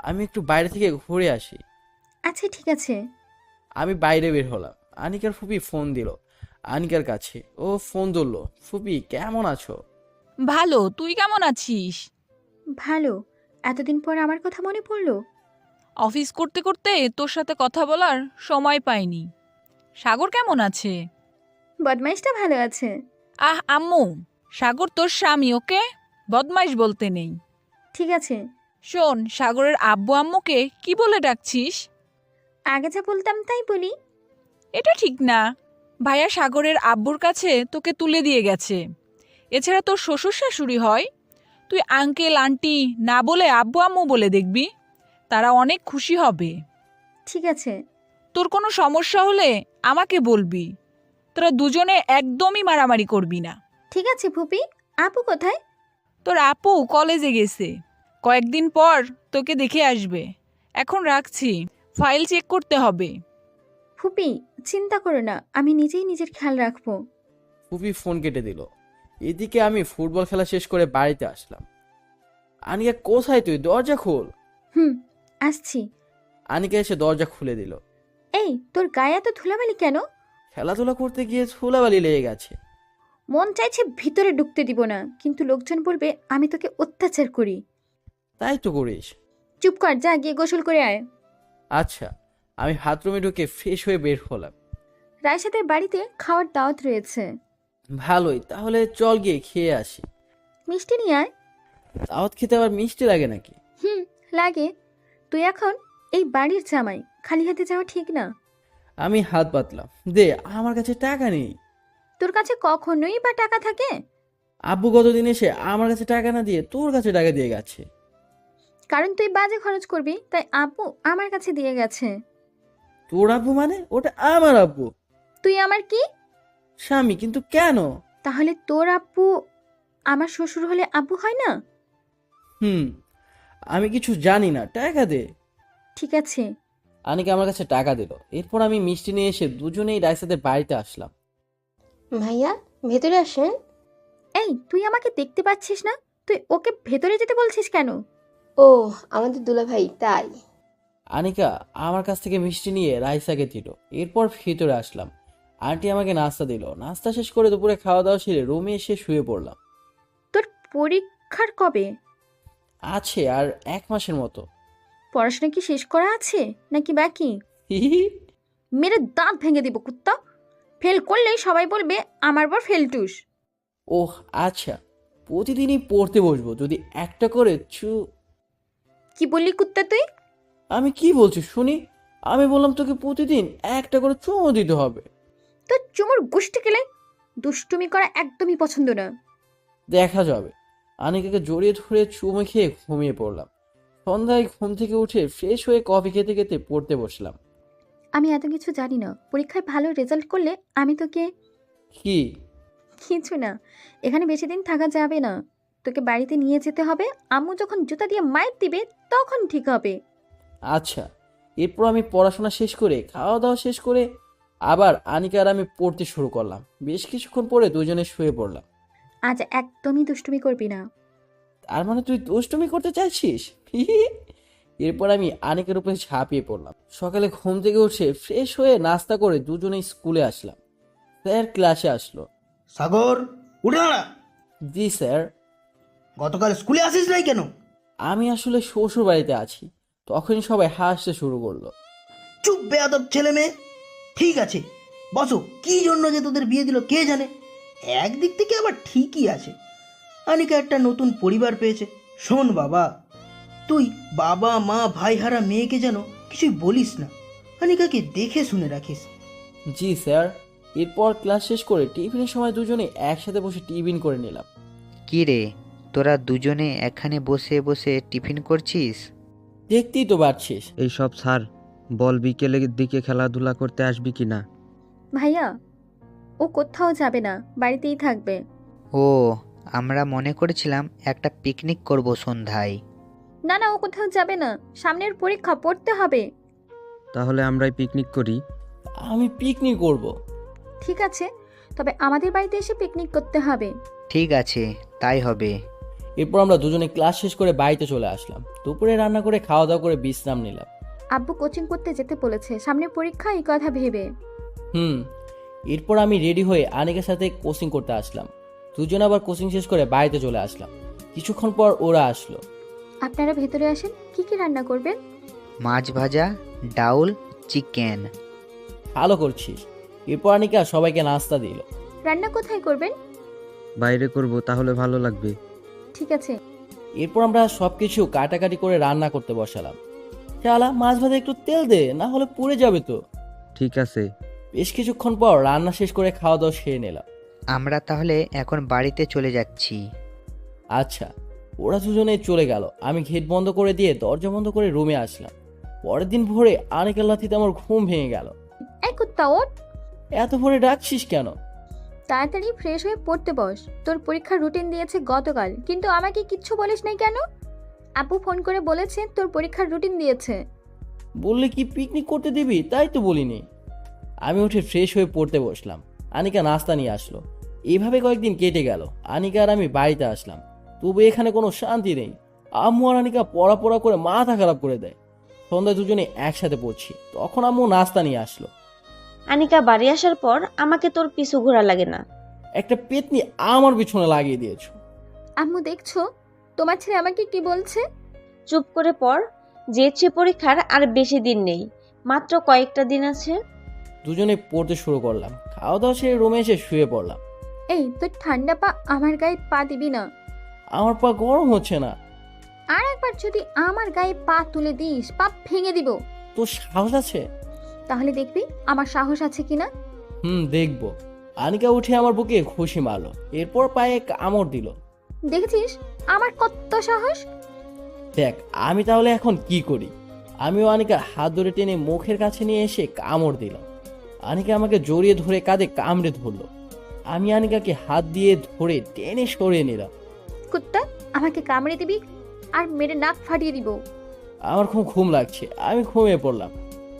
আমি একটু বাইরে থেকে ঘুরে আসি। আচ্ছা ঠিক আছে। আমি বাইরে বের হলাম। আনিকার ফুপি ফোন দিল আনিকার কাছে। ও ফোন ধরলো। ফুপি কেমন আছো? ভালো, তুই কেমন আছিস? ভালো। এতদিন পর আমার কথা মনে পড়লো। অফিস করতে করতে তোর সাথে কথা বলার সময় পাইনি। সাগর কেমন আছে? বদমাইশটা ভালো আছে। আহ আম্মু, সাগর তোর স্বামী, ওকে বদমাইশ বলতে নেই। ঠিক আছে। শোন, সাগরের আব্বু আম্মুকে কি বলে ডাকছিস? আগে যা বলতাম তাই বলি। এটা ঠিক না। ভাইয়া সাগরের আব্বুর কাছে তোকে তুলে দিয়ে গেছে। এছাড়া তোর শ্বশুর শাশুড়ি হয়। তুই আঙ্কেল আন্টি না বলে আব্বু আম্মু বলে দেখবি, তারা অনেক খুশি হবে। ঠিক আছে। তোর কোনো সমস্যা হলে আমাকে বলবি। তোরা দুজনে একদমই মারামারি করবি না। ঠিক আছে ফুপি। আপু কোথায়? তোর আপু কলেজে গেছে, কয়েকদিন পর তোকে দেখে আসবে। এখন রাখছি, ফাইল চেক করতে হবে। ফুপি চিন্তা করো না, আমি নিজেই নিজের খেয়াল রাখবো। ফুপি ফোন কেটে দিল। এদিকে আমি ফুটবল খেলা শেষ করে বাড়িতে আসলাম। আনিকা কোথায় তুই? দরজা খোল। আসছি। আনিকা এসে দরজা খুলে দিল। এই তোর গায়ে এত ধুলাবালি কেন? খেলাধুলা করতে গিয়ে ধুলাবালি লেগে গেছে। মন চাইছে ভিতরে ঢুকতে দিব না, কিন্তু লোকজন বলবে আমি তোকে অত্যাচার করি। তাই তো করিস। চুপ কর, যা গিয়ে গোসল করে আয়। আচ্ছা। আমি বাথরুমে ঢুকে ফ্রেশ হয়ে বের হলাম। রায়সাদের বাড়িতে খাওয়ার দাওয়াত রয়েছে। ভালোই, তাহলে চল গিয়ে খেয়ে আসি। মিষ্টি নিয়ে আয়। দাওয়াত খেতে আবার মিষ্টি লাগে নাকি? লাগে। তুই এখন এই বাড়ির জামাই, খালি হাতে যাওয়া ঠিক না। আমি হাত পাতলাম। দে, আমার কাছে টাকা নেই। তোর কাছে কখনোই বা টাকা থাকে? আব্বু গতদিন এসে আমার কাছে টাকা না দিয়ে তোর কাছে টাকা দিয়ে গেছে। কারণ তুই বাজে খরচ করবি, তাই আব্বু আমার কাছে দিয়ে গেছে। তোর আব্বু মানে? ওটা আমার আব্বু। তুই আমার কি? স্বামী। কিন্তু কেন? তাহলে তোর আব্বু আমার শ্বশুর হলে আব্বু হয় না? আমি কিছু জানি না, টাকা দে। ঠিক আছে। আনিকা আমার কাছে টাকা দিল। এরপর আমি মিষ্টি নিয়ে এসে দুজনেই রাইসাদের বাড়িতে আসলাম। ভাইয়া ভেতরে আসেন। এই তুই আমাকে দেখতে পাচ্ছিস না? তুই ওকে ভেতরে যেতে বলছিস কেন? ও আমাদের দুলাভাই, তাই। আনিকা আমার কাছ থেকে মিষ্টি নিয়ে রাইসাকে দিল। এরপর ভিতরে আসলাম। আন্টি আমাকে নাস্তা দিল। নাস্তা শেষ করে দুপুরে খাওয়া দাওয়া সেরে রুমে এসে শুয়ে পড়লাম। তোর পরীক্ষার কবে? আছে আর 1 মাসের মতো। পড়াশোনা কি শেষ করা আছে নাকি বাকি? মেরে দাঁত ভেঙে দিব কুত্তা। ফেল করলেই সবাই বলবে আমার বর ফেলটুস। ওহ আচ্ছা, প্রতিদিনই পড়তে বসবো যদি একটা করে কি বললি কুত্তা তুই? আমি কি বলছি শুনি? আমি বললাম তোকে প্রতিদিন একটা করে চুমো দিতে হবে। তোর চুমুর গোষ্ঠী গেলে দুষ্টুমি করা একদমই পছন্দ না। দেখা যাবে। আনিকাকে জড়িয়ে ধরে চুমো খেয়ে ঘুমিয়ে পড়লাম। সন্ধ্যায় ঘুম থেকে উঠে ফ্রেশ হয়ে কফি খেতে খেতে পড়তে বসলাম। আমি এত কিছু জানি না। পরীক্ষায় ভালো রেজাল্ট করলে আমি তোকে কি? কিছু না, এখানে বেশি দিন থাকা যাবে না। তোকে বাড়িতে নিয়ে যেতে হবে। আম্মু যখন জুতা দিয়ে মাইর দিবে তখন ঠিক হবে। আচ্ছা, এরপর আমি পড়াশোনা শেষ করে খাওয়া দাওয়া শেষ করে আবার আনিকা আর আমি পড়তে শুরু করলাম। বেশ কিছুক্ষণ পরে দুজনে শুয়ে পড়লাম। আজ একদমই দুষ্টুমি করবি না। তার মানে তুই দুষ্টুমি করতে চাইছিস? এরপর আমি আনিকার উপরে ঝাঁপিয়ে পড়লাম। সকালে ঘুম থেকে উঠে ফ্রেশ হয়ে নাস্তা করে দুজনেই স্কুলে আসলাম। স্যার ক্লাসে আসলো। সাগর, উঠে দাঁড়া। জি স্যার। গতকাল স্কুলে আসিস নাই কেন? আমি আসলে শ্বশুর বাড়িতে আছি। তখনই সবাই হাসতে শুরু করলো। চুপ বেয়াদব ছেলে মেয়ে। ঠিক আছে, বসো। কি জন্য যে তোদের বিয়ে দিল কে জানে। একদিক থেকে আবার ঠিকই আছে, আনিকা একটা নতুন পরিবার পেয়েছে। শোন বাবা, তুই বাবা মা ভাই হারা মেয়েকে যেন কিছুই বলিস না। আনিকাকে দেখে শুনে রাখিস। জি স্যার। এরপর ক্লাস শেষ করে টিফিনের সময় দুজনে একসাথে বসে টিফিন করে নিলাম। কি রে, তোরা দুজনে এখানে বসে বসে টিফিন করছিস? দেখতেই তো পারছিস। এই সব ছাড়, বল বিকেলের দিকে খেলাধুলা করতে আসবি কি না? ভাইয়া, ও কোথাও যাবে না, বাড়িতেই থাকবে। ও, আমরা মনে করেছিলাম একটা পিকনিক করব সন্ধ্যায়। না না, ও কোথাও যাবে না, সামনের পরীক্ষা, পড়তে হবে। তাহলে আমরাই পিকনিক করি। আমি পিকনিক করব। ঠিক আছে, তবে আমাদের বাড়িতে এসে পিকনিক করতে হবে। ঠিক আছে, তাই হবে। এরপর আমরা দুজনে ক্লাস শেষ করে বাড়িতে চলে আসলাম। দুপুরে রান্না করে খাওয়া দাওয়া করে বিশ্রাম নিলাম। আব্বু কোচিং করতে যেতে বলেছে, সামনের পরীক্ষা, এই কথা ভেবে। এরপর আমি রেডি হয়ে আনিকার সাথে কোচিং করতে আসলাম। দুজনে আবার কোচিং শেষ করে বাড়িতে চলে আসলাম। কিছুক্ষণ পর ওরা আসলো। আপনারা ভেতরে আসেন, কি কি রান্না করবেন? মাছ ভাজা, ডাউল, চিকেন। ভালো করছিস। এরপর আনিকা সবাইকে নাস্তা দিল। রান্না কোথায় করবেন? বাইরে করব, তাহলে ভালো লাগবে। ঠিক আছে। এরপর আমরা সবকিছু কাটাকাটি করে রান্না করতে বসালাম। চালা, মাছ ভাজা একটু তেল দে, না হলে পুড়ে যাবে তো। ঠিক আছে। বেশ কিছুক্ষণ পর রান্না শেষ করে খাওয়া দাওয়া সেরে নিলাম। আমরা তাহলে এখন বাড়িতে চলে যাচ্ছি। আচ্ছা। ওরা দুজনে চলে গেল। আমি গেট বন্ধ করে দিয়ে দরজা বন্ধ করে রুমে আসলাম। পরের দিন ভোরে আনিকার লাথিতে আমার ঘুম ভেঙে গেল। এই কুত্তা, ওঠ। এত ভোরে ডাকছিস কেন? তাড়াতাড়ি ফ্রেশ হয়ে পড়তে বস। তোর পরীক্ষার রুটিন দিয়েছে গতকাল, কিন্তু আমাকে কিচ্ছু বলিস নাই কেন? আপু ফোন করে বলেছে তোর পরীক্ষার রুটিন দিয়েছে। বললে কি পিকনিক করতে দিবি, তাই তো বলিনি। আমি উঠে ফ্রেশ হয়ে পড়তে বসলাম। আনিকা নাস্তা নিয়ে আসলো। এইভাবে কয়েকদিন কেটে গেল। আনিকা আর আমি বাড়িতে আসলাম, তবু এখানে কোনো শান্তি নেই। আম্মু আর আনিকা পড়া করে মাথা খারাপ করে দেয়। সন্ধ্যায় দুজনে একসাথে পড়ছি, তখন আম্মু নাস্তা নিয়ে আসলো। আনিকা বাড়ি আসার পর আমাকে তোর পিছু ঘোরা লাগে না। একটা পেতনি আমার পিছনে লাগিয়ে দিয়েছো। আম্মু দেখছো তোমার ছেলে আমাকে কি বলছে? চুপ করে পড়। যে পরীক্ষার আর বেশি দিন নেই, মাত্র কয়েকটা দিন আছে। দুজনে পড়তে শুরু করলাম। খাওয়া দাওয়া সেরে রুমে এসে শুয়ে পড়লাম। এই তোর ঠান্ডা পা আমার গায়ে পা দিবি না। আমার পা গরম হচ্ছে না। আর একবার যদি আমার গায়ে পা তুলে দিস, পা ভেঙে দিব। তোর সাহস আছে? তাহলে দেখবি আমার সাহস আছে কিনা। দেখবো। আনিকা উঠে আমার বুকে খুশি মারলো, এরপর পায়ে কামড় দিল। দেখেছিস আমার কত সাহস। দেখ আমি তাহলে এখন কি করি। আমিও আনিকার হাত ধরে টেনে মুখের কাছে নিয়ে এসে কামড় দিলাম। আনিকা আমাকে জড়িয়ে ধরে কাঁধে কামড়ে ধরলো। আমি আনিকাকে হাত দিয়ে ধরে টেনে সরিয়ে নিলাম। কুত্তা, আমাকে কামড়ে দিবি আর মেরে নাক ফাটিয়ে দিব। আমার খুব ঘুম লাগছে, আমি ঘুমিয়ে পড়লাম।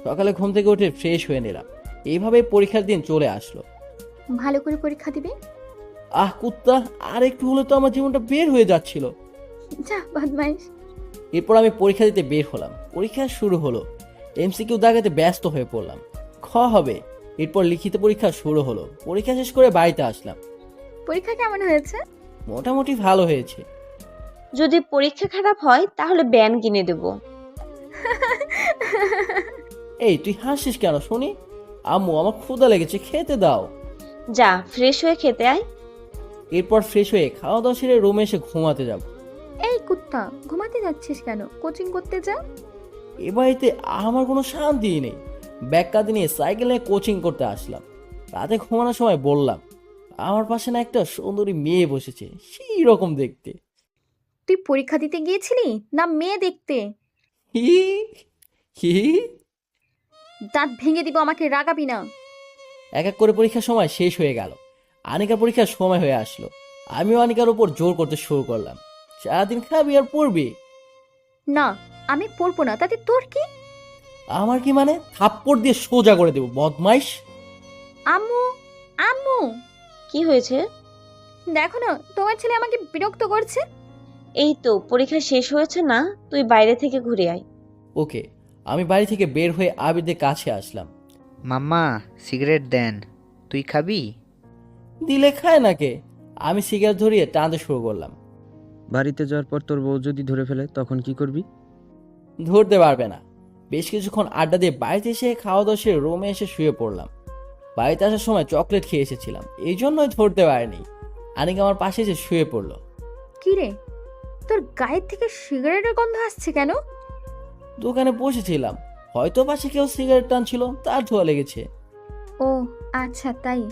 সকালে ঘুম থেকে উঠে ফ্রেশ হয়ে নিলাম। এইভাবে পরীক্ষার দিন চলে আসলো। ভালো করে পরীক্ষা দিবি। কুত্তা, আর একটু হলে তো আমার জীবনটা বের হয়ে যাচ্ছিল। যা বদমাইশ। এরপর আমি পরীক্ষা দিতে বের হলাম। পরীক্ষা শুরু হলো। এমসিকিউ দাগাতে ব্যস্ত হয়ে পড়লাম। হবে। এরপর লিখিত পরীক্ষা শুরু হলো। পরীক্ষা শেষ করে বাড়িতে আসলাম। পরীক্ষা কেমন হয়েছে? মোটামুটি ভালো হয়েছে। যদি পরীক্ষা খারাপ হয় তাহলে ব্যান কিনে দেব। এই তুই হাসিস কেন শুনি? আম্মু, আমার ক্ষুধা লেগেছে, খেতে দাও। যা ফ্রেশ হয়ে খেতে আয়। এরপর ফ্রেশ হয়ে খাওয়া দাওয়া সেরে রুমে এসে ঘুমাতে যাব। এই কুত্তা, ঘুমাতে যাচ্ছিস কেন? কোচিং করতে যা। এ বাড়িতে আমার কোনো শান্তি নেই। ব্যাগ কাঁধে নিয়ে সাইকেল নিয়ে কোচিং করতে আসলাম। রাতে ঘুমানোর সময় বললাম, আমার পাশে না একটা সুন্দরী মেয়ে বসেছে, সেই রকম দেখতে। তুই পরীক্ষা দিতে গিয়েছিলি না মেয়ে দেখতে? হি হি। দাঁত ভেঙে দিব, আমাকে রাগাবি না। এক এক করে পরীক্ষার সময় শেষ হয়ে গেল। আনিকার পরীক্ষার সময় হয়ে আসলো। আমিও আনিকার উপর জোর করতে শুরু করলাম, সারাদিন খাবি আর পড়বি। না, আমি পড়বো না, তাতে তোর কি? আমার কি মানে? থাপ্পড় দিয়ে সোজা করে দেবো, বদমাইশ। আম্মু, আম্মু, কি হয়েছে? দেখো না তোমার ছেলে আমাকে বিরক্ত করছে। এই তো পরীক্ষা শেষ হয়েছে না, তুই বাইরে থেকে ঘুরে আয়। ওকে। আমি বাড়ি থেকে বের হয়ে আবিরদের কাছে আসলাম। মাম্মা সিগারেট দেন, তুই খাবি? দিলে খায় না কে? আমি সিগারেট ধরিয়ে টানতে শুরু করলাম। বাড়িতে যাওয়ার পর তোর বউ যদি ধরে ফেলে তখন কি করবি? ধরতে পারবে না। বেশ কিছুক্ষণ আড্ডা দিয়ে বাড়িতে এসে খাওয়া দাওয়া সেরে রুমে এসে শুয়ে পড়লাম। বাড়িতে আসার সময় চকলেট খেয়ে এসেছিলাম, এই জন্যই ধরতে পারিনি। আনিকা আমার পাশে এসে শুয়ে পড়লো। কি রে, তোর গায়ের থেকে সিগারেটের গন্ধ আসছে কেন? দোকানে বসেছিলাম, হয়তো পাশে কেউ সিগারেট টানছিল, তার ধোয়া লেগেছে। ও আচ্ছা তাই।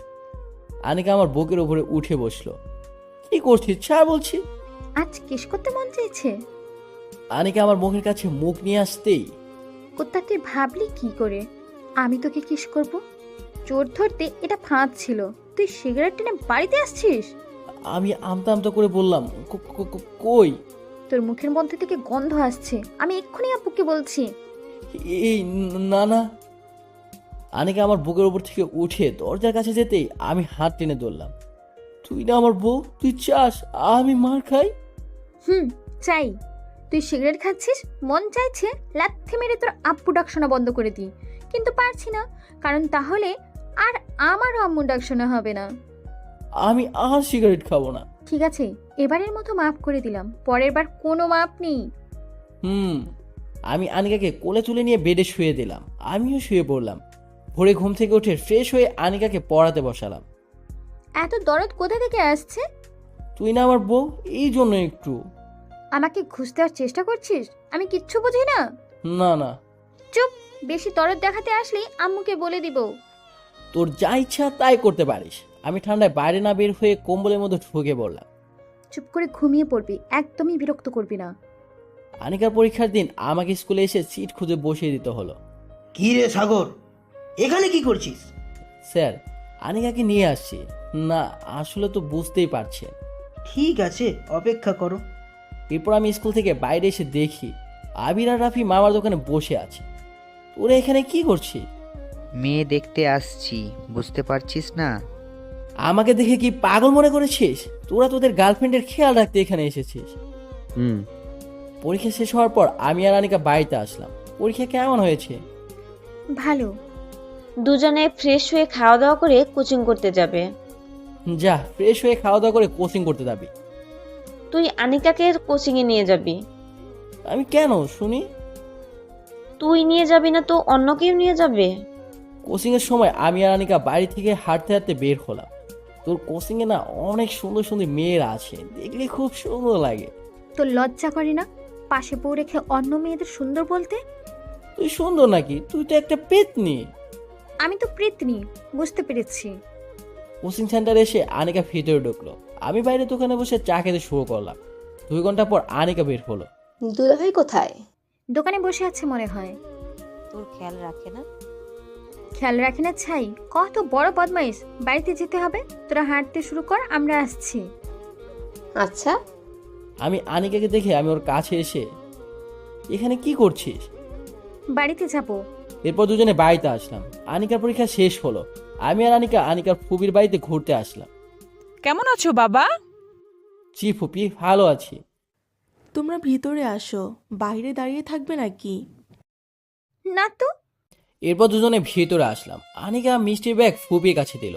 আনিকা আমার বুকের উপরে উঠে বসলো। কি করছিস ছাড় বলছি। আজ কিস করতে মন চাইছে? আনিকা আমার মুখের কাছে মুখ নিয়ে আসতেই, কোথা তুই ভাবলি কি করে আমি তোকে কিস করব? চোর ধরতে এটা ফাঁদ ছিল, তুই সিগারেট টেনে বাড়িতে আসছিস? আমি আমতা আমতা করে বললাম, কই? তোর মুখের মধ্যে থেকে গন্ধ আসছে, আমি এক্ষুনি আপুকে বলছি। এই না না। আনিকা আমার বুকের উপর থেকে উঠে দরজার কাছে যেতেই আমি হাত টেনে ধরলাম। তুই না আমার বউ, তুই চাস আমি মার খাই? চাই। তুই সিগারেট খাচ্ছিস, মন চাইছে লাথি মেরে তোর আব্বু ডাক শোনা বন্ধ করে দিই, কিন্তু পারছি না, কারণ তাহলে আর আমারও আম্মু ডাক শোনা হবে না। আমি আর সিগারেট খাবো না। ঠিক আছে, এবারের মতো মাফ করে দিলাম, পরের বার কোনো মাপ নেই। আমি আনিকাকে কোলে তুলে নিয়ে বেডে শুয়ে দিলাম, আমিও শুয়ে পড়লাম। ভোরে ঘুম থেকে উঠে ফ্রেশ হয়ে আনিকাকে পড়াতে বসালাম। এত দরদ কোথা থেকে আসছে? তুই না আমার বউ, এই জন্য একটু। আমাকে ঘুষ দেওয়ার চেষ্টা করছিস? আমি কিচ্ছু বুঝি না। না না। চুপ, বেশি দরদ দেখাতে আসলেই আম্মুকে বলে দিব। তোর যা ইচ্ছা তাই করতে পারিস। আমি ঠান্ডায় বাইরে না বের হয়ে কম্বলের মধ্যে ঢুকে পড়লাম। চুপ করে ঘুমিয়ে পড়বি, একদমই বিরক্ত করবি না। আনিকার পরীক্ষার দিন আমাকে স্কুলে এসে সিট খুঁজে বসিয়ে দিতে হলো। কি রে সাগর, এখানে কি করছিস? স্যার, আনিকাকে নিয়ে আসছি। না আসলে তো বুঝতেই পারছেন। ঠিক আছে, অপেক্ষা করো। এরপর আমি স্কুল থেকে বাইরে এসে দেখি আবির আর রাফি মামার দোকানে বসে আছে। তোরা এখানে কি করছিস? মেয়ে দেখতে আসছি, বুঝতে পারছিস না? আমাকে দেখে কি পাগল মনে করেছিস? তোরা তোদের গার্লফ্রেন্ডের খেয়াল রাখতে এখানে এসেছিস। পরীক্ষা শেষ হওয়ার পর আমি আর আনিকা বাড়িতে আসলাম। পরীক্ষা কেমন হয়েছে? ভালো। দুজনে ফ্রেশ হয়ে খাওয়া দাওয়া করে কোচিং করতে যাবে। যা, ফ্রেশ হয়ে খাওয়া দাওয়া করে কোচিং করতে যাবি? তুই আনিকাকে কোচিংয়ে নিয়ে যাবি। আমি কেন শুনি? তুই নিয়ে যাবি না তো অন্য কেউ নিয়ে যাবে? কোচিং এর সময় আমি আর আনিকা বাড়ি থেকে হাঁটতে হাঁটতে বের হলাম। তোর কোচিং এ না অনেক সুন্দর সুন্দর মেয়েরা আছে, দেখলে খুব সুন্দর লাগে। তোর লজ্জা করে না পাশে বউ রেখে অন্য মেয়েদের সুন্দর বলতে? তুই সুন্দর নাকি? তুই তো একটা পেতনি। আমি তো প্রেতনি, বুঝতে পেরেছি। কোচিং সেন্টারে এসে আনিকা ভিতরে ঢুকলো। আমি বাইরে দোকানে বসে চা খেতে শুরু করলাম। 2 ঘন্টা পর আনিকা বের হলো। দুলাভাই কোথায়? দোকানে বসে আছে মনে হয়। তোর খেয়াল রাখে না? খেয়াল রাখি না ছাই, কত বড় বদমাইশ। বাড়িতে যেতে হবে, তোরা হাঁটতে শুরু কর, আমরা আসছি। আচ্ছা। আমি আনিকাকে দেখে আমি ওর কাছে এসে, এখানে কি করছিস? বাড়িতে যাব। এরপর দুজনে বাড়িতে আসলাম। আনিকার পরীক্ষা শেষ হলো। আমি আর আনিকা আনিকার ফুপির বাড়িতে ঘুরতে আসলাম। কেমন আছো বাবা? জি ফুপি, ভালো আছি। তোমরা ভিতরে আসো, বাইরে দাঁড়িয়ে থাকবে নাকি? না তো। এরপর দুজনে ভিতরে আসলাম। আনিকা মিষ্টির ব্যাগ ফুপির কাছে দিল।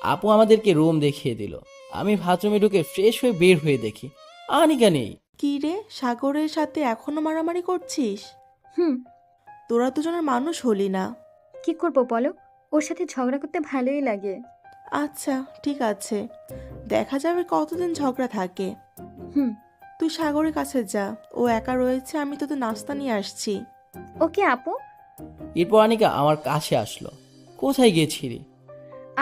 আপু আমাদেরকে রুম দেখিয়ে দিল। আমি বাথরুমে ঢুকে ফ্রেশ হয়ে বের হয়ে দেখি আনিকা নেই। কি রে, সাগরের সাথে এখনো মারামারি করছিস? তোরা দুজনের মানুষ হলি না। কি করব বলো, ওর সাথে ঝগড়া করতে ভালোই লাগে। আচ্ছা ঠিক আছে, দেখা যাবে কতদিন ঝগড়া থাকে। তুই সাগরের কাছে যা, ও একা রয়েছে, আমি তোদের নাস্তা নিয়ে আসছি। ওকে আপু। এরপর আনিকা আমার কাছে আসলো। কোথায় গিয়েছিলি?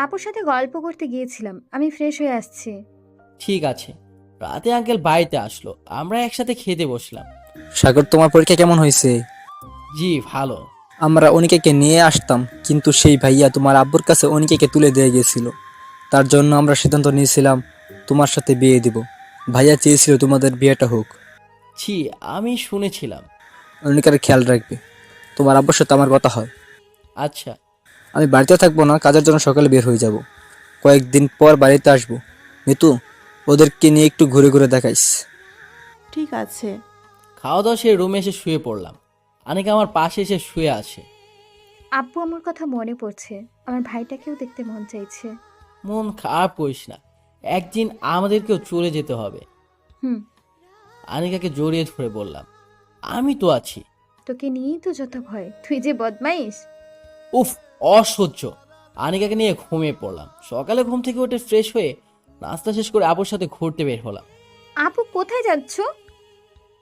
আপুর সাথে গল্প করতে গিয়েছিলাম, আমি ফ্রেশ হয়ে আসছি। ঠিক আছে। রাতে আঙ্কেল বাড়িতে আসলো, আমরা একসাথে খেতে বসলাম। সাগর, তোমার পরীক্ষা কেমন হয়েছে? জি ভালো। আমরা অনিকাকে নিয়ে আসতাম, কিন্তু সেই ভাইয়া তোমার আব্বুর কাছে অনিকাকে তুলে দিয়ে গেছিল। তার জন্য আমরা সিদ্ধান্ত নিয়েছিলাম তোমার সাথে বিয়ে দিব। ভাইয়া চেয়েছিল তোমাদের বিয়েটা হোক। জি আমি শুনেছিলাম। অনিকার খেয়াল রাখবে। তোমার আব্বুর সাথে আমার কথা হয়। আচ্ছা। আমি বাড়িতে থাকবো না, কাজের জন্য সকালে বের হয়ে যাব। কয়েকদিন পর বাড়িতে আসবো। মিতু, ওদেরকে নিয়ে একটু ঘুরে ঘুরে দেখাইস। ঠিক আছে। খাওয়া দাওয়া সে রুমে এসে শুয়ে পড়লাম। আনিকা আমার পাশে এসে শুয়ে আছে। আব্বু আমার কথা মনে পড়ছে, আমার ভাইটাকেও দেখতে মন চাইছে। মন খারাপ করিস না, একদিন আমাদেরকেও চলে যেতে হবে। হুম। আনিকাকে জড়িয়ে ধরে বললাম, আমি তো আছি। তোকে নিয়েই তো যত ভয়, তুই যে বদমাইশ। উফ, অসহ্য। আনিকাকে নিয়ে ঘুমিয়ে পড়লাম। সকালে ঘুম থেকে উঠে ফ্রেশ হয়ে নাস্তা শেষ করে আপুর সাথে ঘুরতে বের হলাম। আপু কোথায় যাচ্ছ?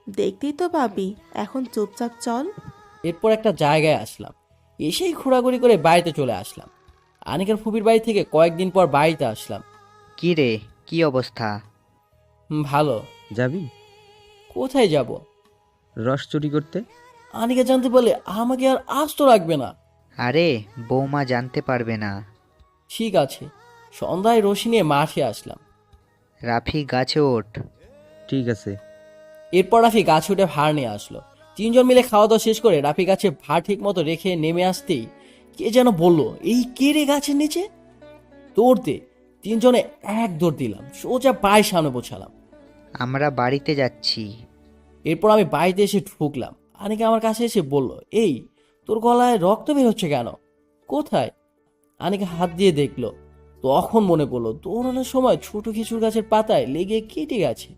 দেখতেই তো পাবি, এখন চুপচাপ চল। এরপর একটা জায়গায় আসলাম, এসেই ঘোরাঘুরি করে বাড়িতে চলে আসলাম। আনিকার ফুপির বাড়ি থেকে কয়েকদিন পর বাড়িতে আসলাম। কি রে, কি অবস্থা? ভালো। যাবি? কোথায় যাব? রস চুরি করতে। আনিকা জানতে পারলে আমাকে আর আস্ত রাখবে না। আরে বৌমা জানতে পারবে না। ঠিক আছে। সন্ধ্যায় রশি নিয়ে মাঠে আসলাম। রাফি গাছে ওঠ। ঠিক আছে। এরপর রাফি গাছে উঠে ভাড় নিয়ে আসলো। তিনজন মিলে খাওয়া দাওয়া শেষ করে রাফি গাছে ভাড় ঠিক মতো রেখে নেমে আসতেই কে যেন বলল, এই কে রে গাছের নিচে? দৌড়তে তিনজনে এক দৌড় দিলাম, সোজা বাড়ির সামনে পৌঁছালাম। আমরা বাড়িতে যাচ্ছি। এরপর আমি বাড়িতে এসে ঢুকলাম। আনিকা আমার কাছে এসে বলল, এই তোর গলায় রক্ত বের হচ্ছে কেন? কোথায়? আনিকা হাত দিয়ে দেখলো। তখন মনে পড়লো দৌড়ানোর সময় ছোট খেজুর গাছের পাতায় লেগে কেটে গেছে।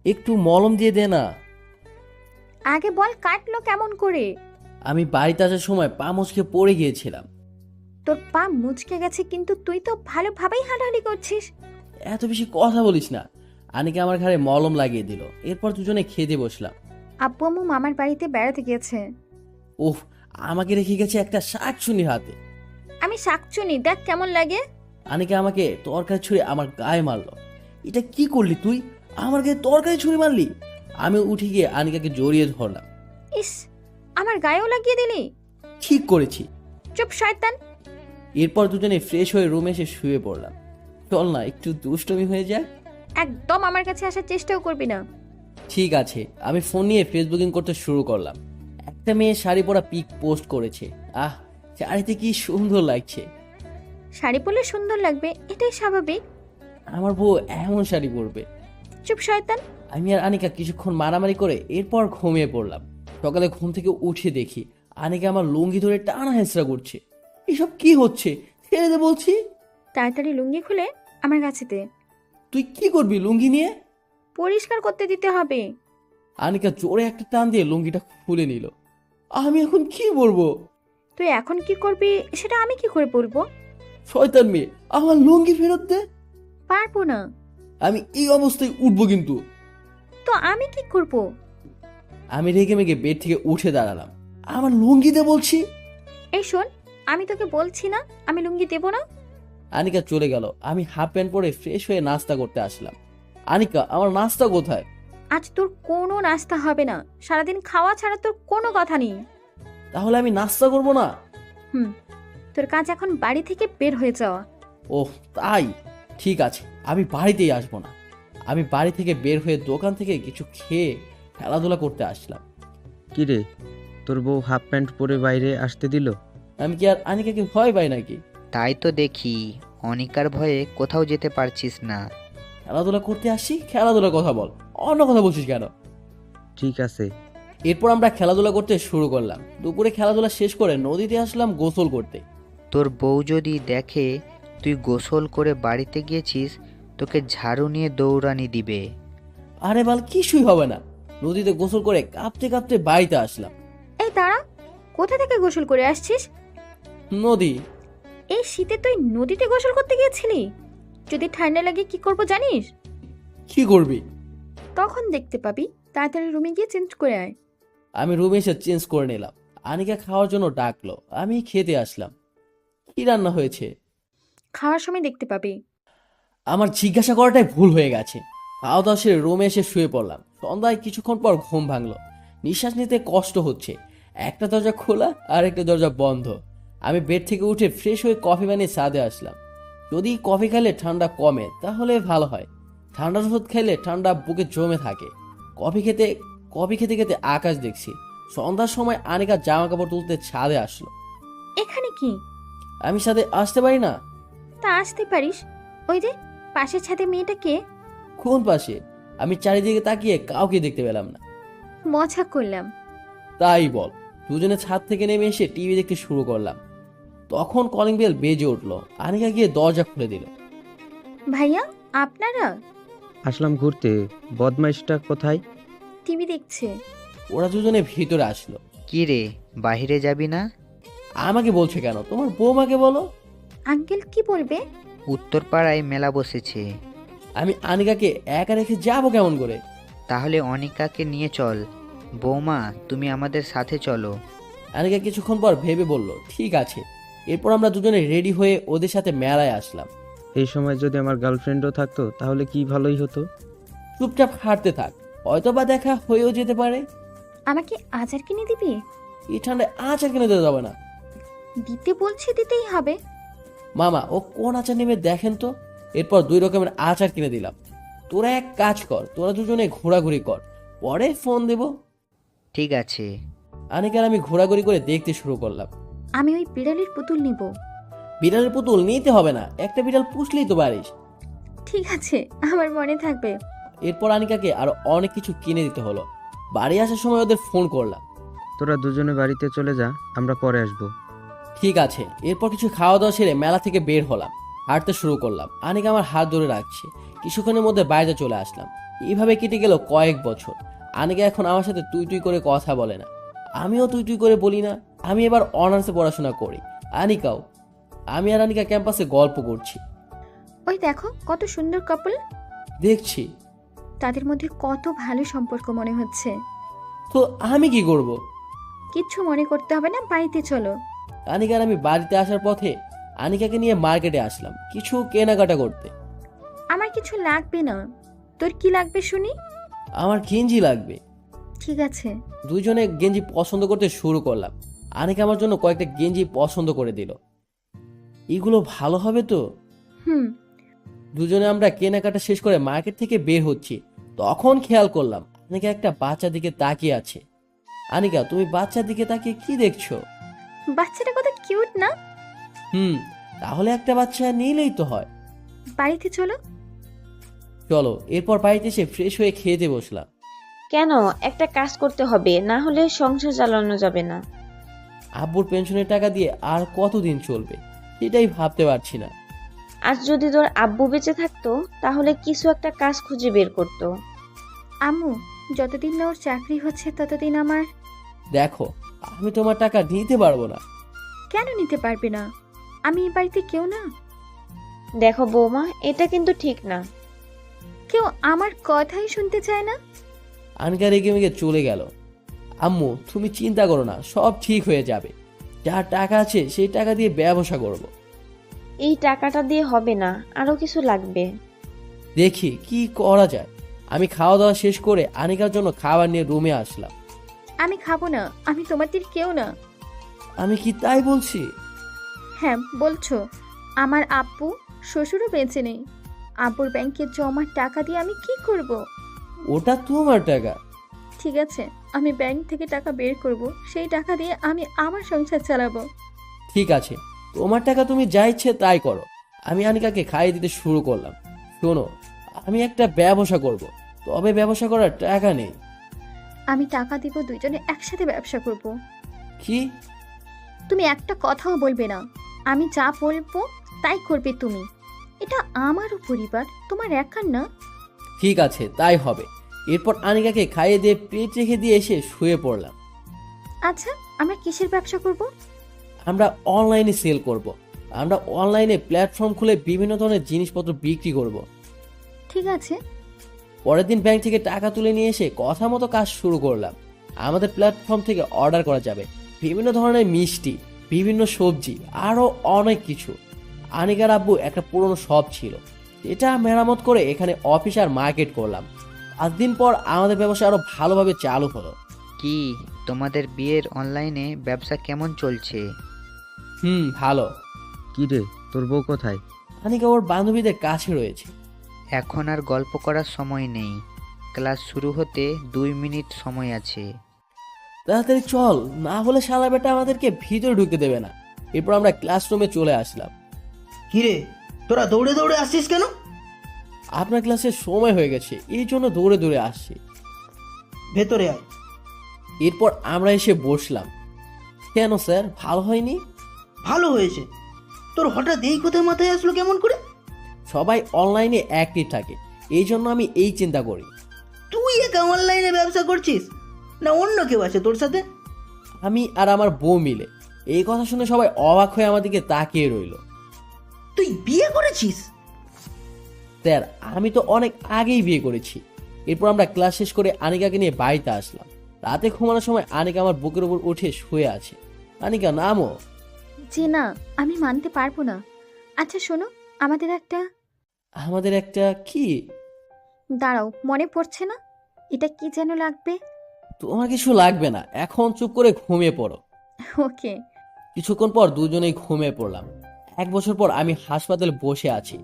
একটু মলম দিয়ে দে না। আগে বল কাটলো কেমন করে? আমি বাড়িতে আসার সময় পা মুচকে পড়ে গিয়েছিলাম। তোর পা মুচকে গেছে, কিন্তু তুই তো ভালোভাবেই হাঁটাহাঁটি করছিস। এত বেশি কথা বলিস না। আনিকা আমার ঘাড়ে মলম লাগিয়ে দিল। এরপর দুজনে খেতে বসলাম। আব্বু আম্মু মামার বাড়িতে বেড়াতে গিয়েছে। উফ, আমাকে রেখে গেছে একটা শাকচুনির হাতে। আমি শাকচুনি, দেখ কেমন লাগে। আনিকা আমাকে তরকারি ছুঁড়ে আমার গায়ে মারলো। এটা কি করলি তুই? আমার গায়ে তরকারি ছুঁড়ে মারলি? আমি উঠে গিয়ে আনিকাকে জড়িয়ে ধরলাম। ইস, আমার গায়েও লাগিয়ে দিলি। ঠিক করেছি। চুপ শয়তান। এরপর দুজনে ফ্রেশ হয়ে রুমে এসে শুয়ে পড়লাম। চল না একটু দুষ্টমি হয়ে যায়। একদম আমার কাছে আসার চেষ্টাও করবি না। ঠিক আছে। আমি ফোন নিয়ে ফেসবুকিং করতে শুরু করলাম। একটা মেয়ে শাড়ি পরা পিক পোস্ট করেছে। আহ, শাড়িতে কি সুন্দর লাগছে। শাড়ি পরলে সুন্দর লাগবে, এটাই স্বাভাবিক। আমার বউ এমন শাড়ি পরবে। চুপ শয়তান। আমি আর আনিকা কিছুক্ষণ মারামারি করে এরপর ঘুমিয়ে পড়লাম। সকালে ঘুম থেকে উঠে দেখি আনিকা আমার লুঙ্গি ধরে টানা হেঁচড়া করছে। এসব কি হচ্ছে? ছেড়ে দে বলছি। তাড়াতাড়ি লুঙ্গি খুলে আমার কাছে দে। তুই কি করবি লুঙ্গি নিয়ে? পরিষ্কার করতে দিতে হবে। আনিকা জোরে একটা টান দিয়ে লুঙ্গিটা খুলে নিল। আমি এখন কি বলবো? তুই এখন কি করবি সেটা আমি কি করে বলবো? শয়তান মেয়ে, আমার লুঙ্গি ফেরত দে। পারবো না। আমি এই অবস্থায় উঠবো কিন্তু। তো আমি কি করব? আমি রেগে মেগে বেড থেকে উঠে দাঁড়ালাম। আমার লুঙ্গি দে বলছি। এই শোন, আমি তোকে বলছি না আমি লুঙ্গি দেব না। আনিকা চলে গেল। আমি হাফ প্যান্ট পরে ফ্রেশ হয়ে নাস্তা করতে আসলাম। আনিকা, আমার নাস্তা কোথায়? আজ তোর কোনো নাস্তা হবে না, সারাদিন খাওয়া ছাড়া তোর কোনো কথা নেই। তাহলে আমি নাস্তা করবো না? তোর কাজ এখন বাড়ি থেকে বের হয়ে যাওয়া। ওহ তাই, ঠিক আছে, আমি বাড়িতেই আসবো না। আমি বাড়ি থেকে বের হয়ে দোকান থেকে কিছু খেয়ে খেলাধুলা করতে আসলাম। কি রে, তোর বউ হাফ প্যান্ট পরে বাইরে আসতে দিল? আমি কি আর আনিকাকে ভয় পাই নাকি? তাই তো দেখি, অনিকার ভয়ে কোথাও যেতে পারছিস না। খেলাধুলা করতে আসি, খেলাধুলার কথা বল, অন্য কথা বলছিস কেন? ঠিক আছে। এরপর আমরা খেলাধুলা করতে শুরু করলাম। দুপুরে খেলাধুলা শেষ করে নদীতে আসলাম গোসল করতে। তোর বউ যদি দেখে তুই গোসল করে বাড়িতে গিয়েছিস, তোকে ঝাড়ু নিয়ে দৌড়ানি দিবে। আরে বাল, কিছুই হবে না। নদীতে গোসল করে কাঁপতে কাঁপতে বাড়িতে আসলাম। এই দাঁড়া, কোথা থেকে গোসল করে আসছিস? নদী। এই শীতে তুই নদীতে গোসল করতে গিয়েছিলি? যদি ঠান্ডা লাগে কি করব জানিস? কি করবি? তখন দেখতে পাবি। তাড়াতাড়ি রুমে গিয়ে চেঞ্জ করে আয়। আমি রুমে এসে চেঞ্জ করে নিলাম। আনিকা খাওয়ার জন্য ডাকলো। আমি খেতে আসলাম। কি রান্না হয়েছে? খাওয়ার সময় দেখতে পাবি। আমার জিজ্ঞাসা করাটাই ভুল হয়ে গেছে। খাওয়া দাওয়া সেরে রুমে এসে শুয়ে পড়লাম। সন্ধ্যায় কিছুক্ষণ পর ঘুম ভাঙলো। নিঃশ্বাস নিতে কষ্ট হচ্ছে। একটা দরজা খোলা আর একটা দরজা বন্ধ। আমি বেড থেকে উঠে ফ্রেশ হয়ে কফি বানিয়ে ছাদে আসলাম। যদি কফি খেলে ঠান্ডা কমে তাহলে ভালো হয়। ঠান্ডার ওষুধ খেলে ঠান্ডা বুকে জমে থাকে। কফি খেতে খেতে আকাশ দেখছি। সন্ধ্যার সময় আনিকা জামা কাপড় তুলতে ছাদে আসলো। এখানে কি? আমি সাথে আসতে পারি না? তা আসতে পারিস। ওই যে পাশের ছাদে মেয়েটা কে? কোন পাশে? আমি চারিদিকে তাকিয়ে কাউকে দেখতে পেলাম না। মজা করলাম। তাই বল। দুজনে ছাদ থেকে নেমে এসে টিভি দেখতে শুরু করলাম। তখন কলিং বেল বেজে উঠলো। আনিকা গিয়ে দরজা খুলে দিল। ভাইয়া, আপনারা? আসলাম ঘুরতে। বদমাইশটা কোথায়? টিভি দেখছে। ওরা দুজনে ভিতরে আসলো। কি রে, বাহিরে যাবি না? আমাকে বলছে কেন? তোমার বৌমাকে বলো। আঙ্কেল কি বলবে? উত্তরপাড়ায় মেলা বসেছে। আমি আনিকাকে একা রেখে যাবো কেমন করে? তাহলে অনিকাকে নিয়ে চল। বৌমা, তুমি আমাদের সাথে চলো। আনিকা কিছুক্ষণ পর ভেবে বলল, ঠিক আছে। এরপর আমরা দুজনে রেডি হয়ে ওদের সাথে মেলায় আসলাম। এই সময় যদি আমার গার্লফ্রেন্ডও থাকতো তাহলে কি ভালোই হতো। চুপচাপ হাঁটতে থাক, হয়তো বা দেখা হয়েও যেতে পারে। আমাকে আচার কিনে দিবি? এই ঠান্ডায় আচার কিনে দিতে যাবে না। দিতে বলছি, দিতেই হবে। মামা, ও কোন আচার নেবে দেখেন তো। এরপর 2 রকমের আচার কিনে দিলাম। তোরা এক কাজ কর, তোরা দুজনে ঘোরাঘুরি কর, পরে ফোন দেব। ঠিক আছে। আনিকার আমি ঘোরাঘুরি করে দেখতে শুরু করলাম। আমি ওই বিড়ালের পুতুল নিব। বিড়ালের পুতুল নিতে হবে না, একটা বিড়াল পুষলেই তো পারিস। ঠিক আছে, আমার মনে থাকবে। এরপর আনিকাকে আরো অনেক কিছু কিনে দিতে হলো। বাড়ি আসার সময় ওদের ফোন করলাম। তোরা দুজনে বাড়িতে চলে যা, আমরা পরে আসবো। ঠিক আছে। এরপর কিছু খাওয়া দাওয়া সেরে মেলা থেকে বের হলাম, হাঁটতে শুরু করলাম। আনিকা আমার হাত ধরে রাখছে। কিছুক্ষণের মধ্যে বাইরে চলে আসলাম। এইভাবে কেটে গেল কয়েক বছর। আনিকা এখন আমার সাথে তুই তুই করে কথা বলে না, আমিও তুই তুই করে বলি না। আমি এবার অনার্সে পড়াশোনা করি, আনিকাও। আমি আর আনিকা ক্যাম্পাসে গল্প করছি। ওই দেখো কত সুন্দর কাপল। দেখছি। তাদের মধ্যে কত ভালো সম্পর্ক মনে হচ্ছে। তো আমি কি করব? কিচ্ছু মনে করতে হবে না, বাড়িতে চলো। আনিকার আমি বাড়িতে আসার পথে আনিকাকে নিয়ে মার্কেটে আসলাম কিছু কেনাকাটা করতে। আমার কিছু লাগবে না। তোর কি লাগবে শুনি? আমার গেঞ্জি লাগবে। ঠিক আছে। দুইজনে গেঞ্জি পছন্দ করতে শুরু করলাম। আনিকা আমার জন্য কয়েকটা গেঞ্জি পছন্দ করে দিল। এগুলো ভালো হবে তো? হুম। দুজনে আমরা কেনাকাটা শেষ করে মার্কেট থেকে বের হচ্ছি। তখন খেয়াল করলাম আনিকা একটা বাচ্চার দিকে তাকিয়ে আছে। আনিকা, তুমি বাচ্চার দিকে তাকিয়ে কি দেখছো? বাচ্চাটা কত কিউট না? তাহলে একটা বাচ্চা নিলেই তো হয়। বাড়িতে চলো। চলো। এরপর বাড়িতে এসে ফ্রেশ হয়ে খেতে বসলাম। কেন? একটা কাজ করতে হবে, না হলে সংসার চালানো যাবে না। আব্বুর পেনশনের টাকা দিয়ে আর কতদিন চলবে সেটাই ভাবতে পারছি না। আর যদি তোর আব্বু বেঁচে থাকতো তাহলে কিছু একটা কাজ খুঁজে বের করতো। আম্মু, যতদিন না ওর চাকরি হচ্ছে ততদিন আমার। দেখো, আমি তোমার টাকা নিতে পারবো না। কেন নিতে পারবে না? আমি এই বাড়িতে কেউ না? দেখো বৌমা, এটা কিন্তু ঠিক না। কেউ আমার কথাই শুনতে চায় না। আনিকা রেগে মেগে চলে গেল। আম্মু, তুমি চিন্তা করো না, সব ঠিক হয়ে যাবে। যার টাকা আছে সেই টাকা দিয়ে ব্যবসা করব। এই টাকাটা দিয়ে হবে না, আরো কিছু লাগবে। দেখি কি করা যায়। আমি খাওয়া দাওয়া শেষ করে আনিকার জন্য খাবার নিয়ে রুমে আসলাম। আমি খাবো না, আমি তোমাদের কেউ না। আমি কি তাই বলছি? হ্যাঁ বলছো। আমার আব্বু শ্বশুরও বেঁচে নেই। আব্বুর ব্যাংকে জমার টাকা দিয়ে আমি কি করব? ওটা তোমার টাকা। ঠিক আছে, আমি ব্যাংক থেকে টাকা বের করব, সেই টাকা দিয়ে আমি আমার সংসার চালাবো। ঠিক আছে, তোমার টাকা তুমি যা ইচ্ছে তাই করো। আমি আনিকাকে খাইয়ে দিতে শুরু করলাম। শোনো, আমি একটা ব্যবসা করব, তবে ব্যবসা করার টাকা নেই। আমি টাকা দিব, দুইজনে একসাথে ব্যবসা করব। কি? তুমি একটা কথাও বলবে না। আমি যা বলবো তাই করবে তুমি। এটা আমারও পরিবার, তোমার একার না। ঠিক আছে, তাই হবে। এরপর আনিকাকে খাইয়ে দিয়ে প্লেট রেখে দিয়ে এসে শুয়ে পড়লাম। আচ্ছা, আমরা কিসের ব্যবসা করব? আমরা অনলাইনে সেল করব। আমরা অনলাইনে প্ল্যাটফর্ম খুলে বিভিন্ন ধরনের জিনিসপত্র বিক্রি করব। ঠিক আছে। পরের দিন ব্যাংক থেকে টাকা তুলে নিয়ে এসে কথা মতো কাজ শুরু করলাম। আমাদের প্ল্যাটফর্ম থেকে অর্ডার করা যাবে বিভিন্ন ধরনের মিষ্টি, বিভিন্ন সবজি, আরও অনেক কিছু। আনিকার আব্বু একটা পুরনো শপ ছিল, এটা মেরামত করে এখানে অফিস আর মার্কেট করলাম। 5 দিন পর আমাদের ব্যবসা আরো ভালোভাবে চালু হলো। কি তোমাদের বিয়ের অনলাইনে ব্যবসা কেমন চলছে? ভালো। কি রে, তোর বউ কোথায়? আনিকা ওর বান্ধবীদের কাছে রয়েছে। এখন আর গল্প করার সময় নেই, ক্লাস শুরু হতে 2 মিনিট সময় আছে। তাড়াতাড়ি চল, না হলে শালা বেটা আমাদেরকে ভিতরে ঢুকতে দেবে না। এরপর আমরা ক্লাসরুমে চলে আসলাম। কিরে, তোরা দৌড়ে দৌড়ে আসছিস কেন? আপনার ক্লাসের সময় হয়ে গেছে, এই জন্য দৌড়ে দৌড়ে আসছি। ভেতরে আয়। এরপর আমরা এসে বসলাম। কেন স্যার, ভালো হয়নি? ভালো হয়েছে। তোর হঠাৎ এই কথা মাথায় আসলো কেমন করে? সবাই অনলাইনে অ্যাক্টিভ থাকে, এই জন্য আমি এই চিন্তা করি। তুই একা অনলাইনে ব্যবসা করছিস, না অন্য কেউ আছে তোর সাথে? আমি আর আমার বউ মিলে। এই কথা শুনে সবাই অবাক হয়ে আমার দিকে তাকিয়ে রইল। তুই বিয়ে করেছিস? স্যার, আমি তো অনেক আগেই বিয়ে করেছি। এরপর আমরা ক্লাস শেষ করে আনিকাকে নিয়ে বাড়িতে আসলাম। রাতে ঘুমানোর সময় আনিকা আমার বুকের উপর উঠে শুয়ে আছে। আনিকা, নামো। যে না, আমি মানতে পারবো না। আচ্ছা শোনো, আমাদের একটা কি? দাঁড়াও, মনে পড়ছে না, এটা কি যেন লাগবে। তোমার কিছু লাগবে না, এখন চুপ করে ঘুমিয়ে পড়ো। ওকে। কিছুক্ষণ পর দুজনেই ঘুমিয়ে পড়লাম। 1 বছর পর আমি হাসপাতালে বসে আছি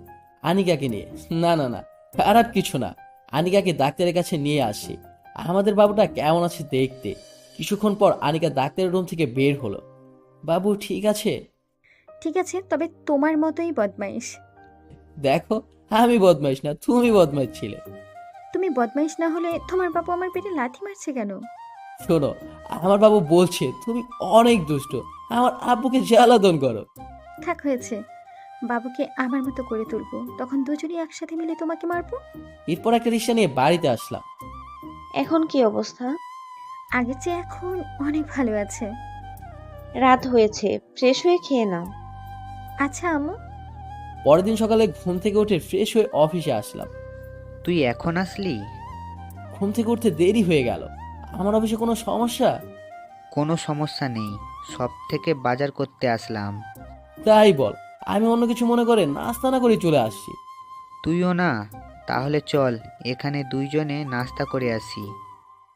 আনিকাকে নিয়ে। না না না, খারাপ কিছু না। আনিকাকে ডাক্তারের কাছে নিয়ে আসি, আমাদের বাবুটা কেমন আছে দেখতে। কিছুক্ষণ পর আনিকা ডাক্তারের রুম থেকে বের হলো। বাবু ঠিক আছে? ঠিক আছে, তবে তোমার মতোই বদমাইশ। দেখো, আমি বদমাইশ না, তুমি বদমাইশ ছিলে। তুমি বদমাইশ না হলে তোমার বাবা আমার পেটে লাথি মারছে কেন? শোনো, আমার বাবু বলছে তুমি অনেক দুষ্ট, আমার আব্বুকে জ্বালাতন করো। থাক, হয়েছে। বাবুকে আমার মতো করে তুলবো, তখন দুজনেই একসাথে মিলে তোমাকে মারবো। এরপর একটা রিক্সা নিয়ে বাড়িতে আসলাম। এখন কি অবস্থা? আগের চেয়ে এখন অনেক ভালো আছে। রাত হয়েছে, ফ্রেশ হয়ে খেয়ে নাও। আচ্ছা আম্মু। পরের দিন সকালে ঘুম থেকে উঠে ফ্রেশ হয়ে অফিসে আসলাম। তুই এখন আসলি? ঘুম থেকে উঠতে দেরি হয়ে গেল। আমার অফিসে কোনো সমস্যা? কোনো সমস্যা নেই, সব থেকে বাজার করতে আসলাম। তাই বল, আমি অন্য কিছু মনে করে নাস্তা না করে চলে আসছি। তুইও না? তাহলে চল, এখানে দুইজনে নাস্তা করে আসি।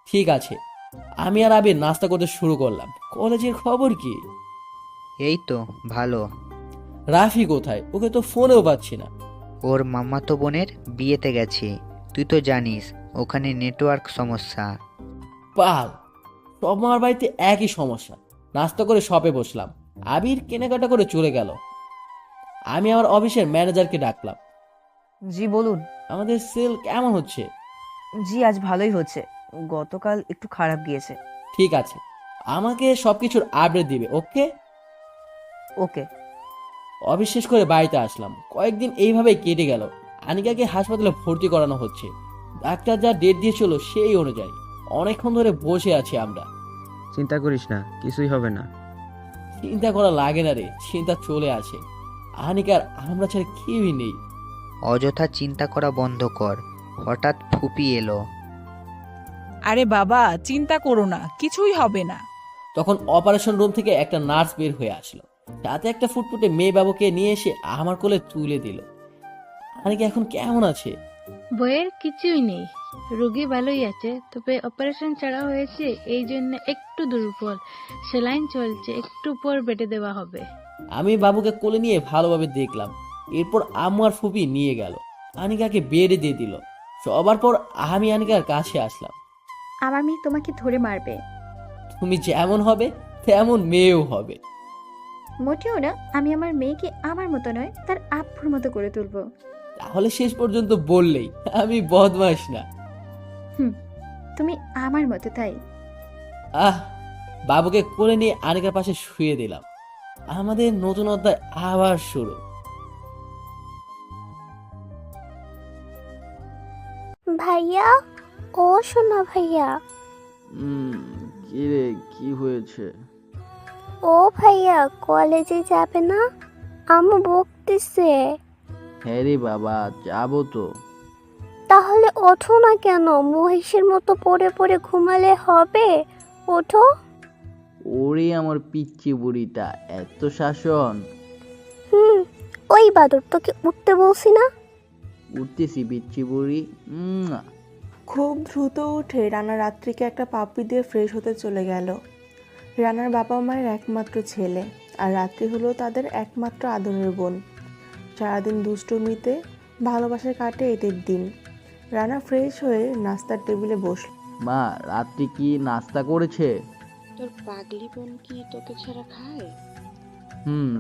ঠিক আছে। আমি আর আবির নাস্তা করতে শুরু করলাম। কলেজের খবর কি? এই তো ভালো। রাফি কোথায়? ওকে তো ফোনেও পাচ্ছি না। ওর মামাতো বোনের বিয়েতে গেছে, তুই তো জানিস ওখানে নেটওয়ার্ক সমস্যা। পাল, সব মামার বাড়িতে একই সমস্যা। নাস্তা করে শপে বসলাম। আবির কেনাকাটা করে চলে গেল। আমি আমার অফিসের ম্যানেজারকে ডাকলাম। জি বলুন। আমাদের সেল কেমন হচ্ছে? জি আজ ভালোই হচ্ছে, গতকাল একটু খারাপ গিয়েছে। ঠিক আছে, আমাকে সবকিছুর আপডেট দিবে। ওকে ওকে। অফিস শেষ করে বাড়িতে আসলাম। কয়েকদিন এইভাবেই কেটে গেল। আনিকাকে হাসপাতালে ভর্তি করানো হচ্ছে। ডাক্তার যা ডেট দিয়েছিল সেই অনুযায়ী অনেকক্ষণ ধরে বসে আছি আমরা। চিন্তা করিস না, কিছুই হবে না। চিন্তা করা লাগে না রে, চিন্তা চলে আসে। আনিকার আমরা ছাড়া কেউই নেই। অযথা চিন্তা করা বন্ধ কর। হঠাৎ ফুপি এলো। আরে বাবা, চিন্তা করো না, কিছুই হবে না। তখন অপারেশন রুম থেকে একটা নার্স বের হয়ে আসলো। তাতে একটা ফুটফুটে মেয়ে বাবুকে নিয়ে এসে আমার কোলে তুলে দিল। আনিকা এখন কেমন আছে? ভয়ের কিছুই নেই, রোগী ভালোই আছে, তবে অপারেশন ছাড়া হয়েছে এই জন্য একটু দুর্বল। সেলাইন চলছে, একটু পর বেটে দেওয়া হবে। আমি বাবুকে কোলে নিয়ে ভালোভাবে দেখলাম। এরপর আম্মু আর ফুপি নিয়ে গেল, আনিকাকে বেডে দিয়ে দিল। সবার পর আমি আনিকার কাছে আসলাম। আমার মেয়ে তোমাকে ধরে মারবে। তুমি যেমন হবে তেমন মেয়েও হবে। মোটেও না, আমি আমার মেয়েকে আমার মতো নয়, তার আব্বুর মতো করে তুলবো। তাহলে শেষ পর্যন্ত বললেই আমি বদমাইশ না। তুমি আমার মতো, তাই। বাবুকে কোলে নিয়ে আনিকার পাশে শুয়ে দিলাম। আমাদের নতুন অধ্যায় আবার শুরু। ভাইয়া, ও শোনা ভাইয়া। কি রে, কি হয়েছে? ও ভাইয়া, কলেজে যাবে না? আম্মু বকতেছে। হ্যাঁ রে বাবা, যাবো তো। তাহলে ওঠো না কেন? মহিষের মতো পড়ে পড়ে ঘুমালে হবে? ওঠো। ওরে আমার পিচ্চি বুড়িটা, এত শাসন। ওই বাদর, তোকে উঠতে বলছি না? উঠতেছি পিচ্চি বুড়ি। খুব দ্রুত উঠে রানা রাত্রিকে একটা পাপ্পি দিয়ে ফ্রেশ হতে চলে গেল। রানার বাবা মায়ের একমাত্র ছেলে, আর রাত্রি হলো তাদের একমাত্র আদরের বোন। সারাদিন দুষ্টুমিতে ভালোবাসায় কাটে এদের দিন। রানা ফ্রেশ হয়ে নাস্তার টেবিলে বসল। মা, রাত্রি কি নাস্তা করেছে? তোর পাগলি বোন কি তোকে ছাড়া খায়?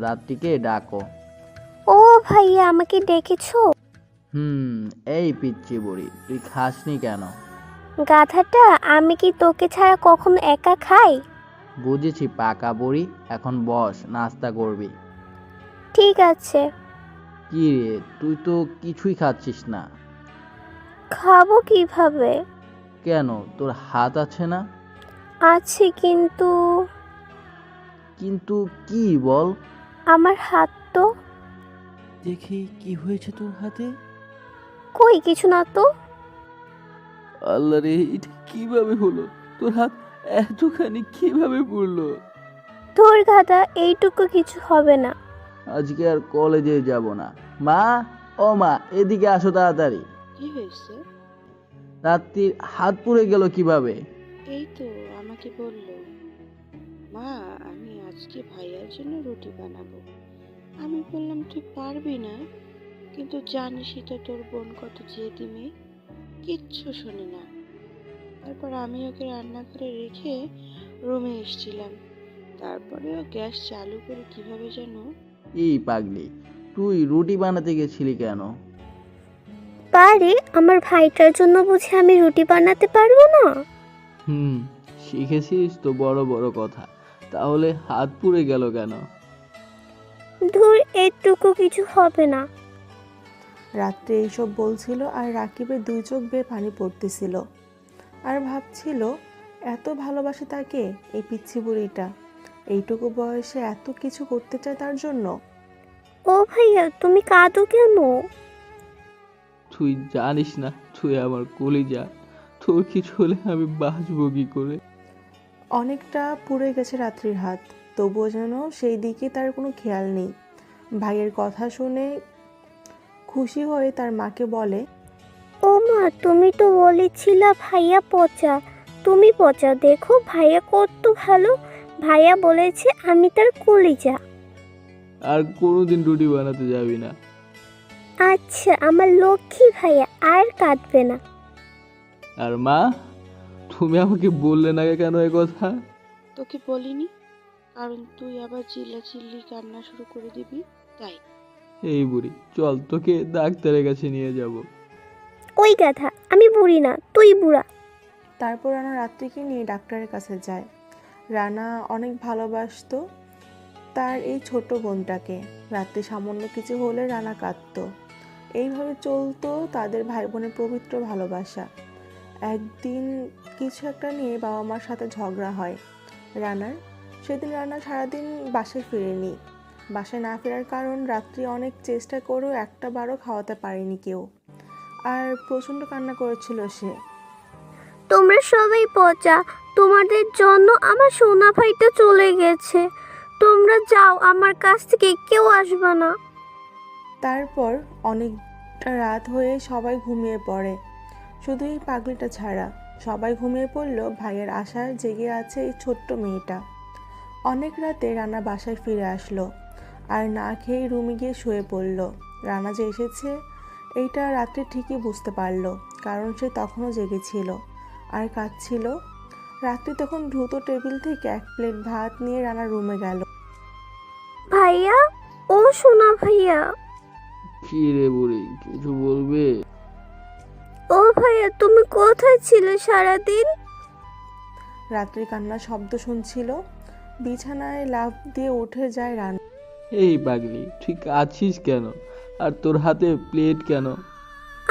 রাত্রিকে ডাকো। ও ভাইয়া, আমাকে ডেকেছো? এই পিচ্চি বুড়ি, তুই খাসনি কেন? গাধাটা, আমি কি তোকে ছাড়া কখনো একা খাই? বুঝেছি পাকা বুড়ি, এখন বস, নাস্তা করবি। ঠিক আছে। কি রে, তুই তো কিছুই খাচ্ছিস না? খাবো কিভাবে? কেন, তোর হাত আছে না? আছে, কিন্তু কিন্তু কি বল? আমার হাত তো। দেখি কি হয়েছে তোর হাতে। কই, কিছু না তো। আল্লাহ রে, এটা কিভাবে হলো? তোর হাত এতখানি কিভাবে পড়লো? তোর গাধা, এইটুকু কিছু হবে না। আজকে আর কলেজে যাব না। মা, ও মা, এদিকে আসো তাড়াতাড়ি। কি হয়েছে? রাত্রির হাত পুড়ে গেল কিভাবে? এই তো আমাকে বললো। মা, আমি আজকে ভাইয়ার জন্য রুটি বানাবো। আমি বললাম তুই পারবি না, কিন্তু জানিসই তো তোর বোন কত জেদি মেয়ে, কিচ্ছু শোনে না। তারপর আমি ওকে রান্নাঘরে রেখে রুমে এসেছিলাম, তারপরেও গ্যাস চালু করে কিভাবে যেন। এই পাগলি, তুই রুটি বানাতে গেছিলি কেন? পারে, আমার ভাইটার জন্য বুঝি আমি রুটি বানাতে পারবো না? শিখেছিস তো বড় বড় কথা, তাহলে হাত পুড়ে গেল কেন? ধুর, এইটুকু কিছু হবে না। রাত্রে এইসব বলছিল আর রাকিবের 2 চোখ বেয়ে পানি পড়তেছিল, আর ভাবছিল এত ভালোবাসে তাকে এই পিচ্ছি বুড়িটা, এইটুকু বয়সে এত কিছু করতে চায় তার জন্য। ও ভাইয়া, তুমি কাঁদো কেন? তুই জানিস না, তুই আমার কলিজা, তোর কিছু হলে আমি বাঁচবো কি করে? অনেকটা পুড়ে গেছে রাত্রির হাত, তবুও যেন সেই দিকে তার কোনো খেয়াল নেই। ভাইয়ের কথা শুনে খুশি হয়ে তার মাকে বলে, ও মা, তুমি তো বলেছিলা ভাইয়া পচা, তুমি পচা, দেখো ভাইয়া কত ভালো। ভাইয়া বলেছে আমি তার কলিজা। আর কোনোদিন রুটি বানাতে যাবি না। আচ্ছা, আমার লক্ষ্মী ভাইয়া, আর কাঁদবে না। আর মা, তুমি আমাকে বললে না কেন এ কথা? তোকে বলিনি, কারণ তুই আবার চিল্লাচিল্লি কান্না শুরু করে দিবি, তাই। এই বুড়ি, চল তোকে ডাক্তারের কাছে নিয়ে যাব। ওই গাধা, আমি বুড়ি না, তুই বুড়া। তারপর রানা রাত্রিকে নিয়ে ডাক্তারের কাছে যায়। রানা অনেক ভালোবাসতো তার এই ছোট বোনটাকে। রাত্রি সামান্য কিছু হলে রানা কাঁদতো। এইভাবে চলতো তাদের ভাই বোনের পবিত্র ভালোবাসা। একদিন কিছু একটা নিয়ে বাবা মার সাথে ঝগড়া হয় রানার। সেদিন রানা সারাদিন বাসায় ফিরেনি। বাসায় না ফেরার কারণ রাত্রি অনেক চেষ্টা করেও একটা বারও খাওয়াতে পারেনি কেউ, আর প্রচণ্ড কান্না করেছিল সে। তোমরা সবাই পচা, তোমাদের জন্য আমার সোনা ভাইটা চলে গেছে। তোমরা যাও, আমার কাছ থেকে কেউ আসবে না। তারপর অনেকটা রাত হয়ে সবাই ঘুমিয়ে পড়ে, শুধু এই পাগলিটা ছাড়া। সবাই ঘুমিয়ে পড়লো, ভাইয়ের আশায় জেগে আছে এই ছোট্ট মেয়েটা। অনেক রাতে রানা বাসায় ফিরে আসলো, আর না খেয়ে রুমে গিয়ে শুয়ে পড়লো। রানা যে এসেছে এইটা রাত্রে ঠিকই বুঝতে পারলো, কারণ সে তখনও জেগেছিল আর কাঁদছিল। রাত্রি তখন দ্রুত টেবিল থেকে 1 প্লেট ভাত নিয়ে রানার রুমে গেল। ভাইয়া, ও সোনা ভাইয়া। কি রে বুড়ি, কিছু বলবে? ও ভাইয়া, তুমি কোথায় ছিলে সারাদিন? রাত্রি কান্নার শব্দ শুনছিল। বিছানায় লাফ দিয়ে উঠে যায় রানা। এই পাগলি, তুই আছিস কেন? আর তোর হাতে প্লেট কেন?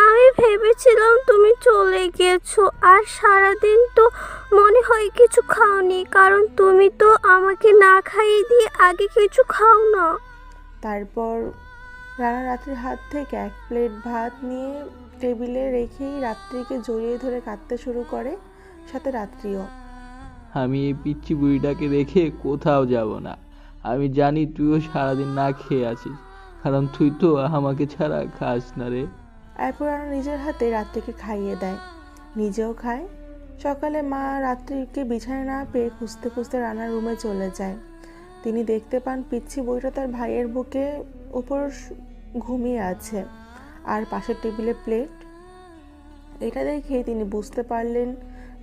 আমি ভেবেছিলাম তুমি চলে গেছো, আর সারাদিন তো মনে হয় কিছু খাওনি, কারণ তুমি তো আমাকে না খাইয়ে দিয়ে আগে কিছু খাও না। তারপর রানা রাত্রির হাত থেকে 1 প্লেট ভাত নিয়ে টেবিলে রেখেই রাত্রিকে জড়িয়ে ধরে কাঁদতে শুরু করে, সাথে রাত্রিও। আমি এই পিচ্চি বুড়িটাকে রেখে কোথাও যাব না। আমি জানি তুইও সারাদিন না খেয়ে আছিস, কারণ তুই তো আমাকে ছাড়া খাস না রে। এরপর রানা নিজের হাতে রাত্রিকে খাইয়ে দেয়, নিজেও খায়। সকালে মা রাত্রিকে বিছানায় না পেয়ে খুঁজতে খুঁজতে রানার রুমে চলে যায়। তিনি দেখতে পান পিচ্ছি বুড়িটা তার ভাইয়ের বুকে উপর ঘুমিয়ে আছে, আর পাশের টেবিলে প্লেট। এটা দেখে তিনি বুঝতে পারলেন,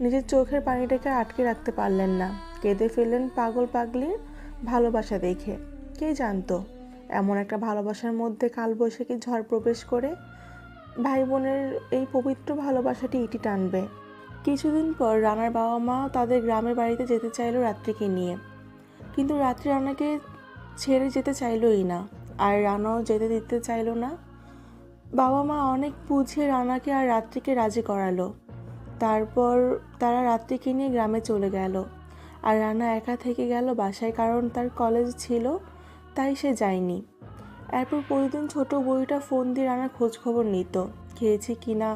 নিজের চোখের পানিটাকে আটকে রাখতে পারলেন না। কেঁদে ফেললেন পাগল পাগলির ভালোবাসা দেখে। কে জানতো এমন একটা ভালোবাসার মধ্যে কালবৈশাখী ঝড় প্রবেশ করে ভাই বোনের এই পবিত্র ভালোবাসাটি ইতি টানবে। কিছুদিন পর রানার বাবা মা তাদের গ্রামের বাড়িতে যেতে চাইলো রাত্রিকে নিয়ে, কিন্তু রাত্রি রানাকে ছেড়ে যেতে চাইলোই না, আর রানাও যেতে দিতে চাইলো না। বাবা মা অনেক বুঝিয়ে রানাকে আর রাত্রিকে রাজি করালো। তারপর তারা রাত্রিকে নিয়ে গ্রামে চলে গেল, আর রানা একা থেকে গেল বাসায়, কারণ তার কলেজ ছিল তাই সে যায়নি। এরপর প্রতিদিন ছোট বউটা ফোন দিয়ে রানার খোঁজ খবর নিত, খেয়েছে কিনা,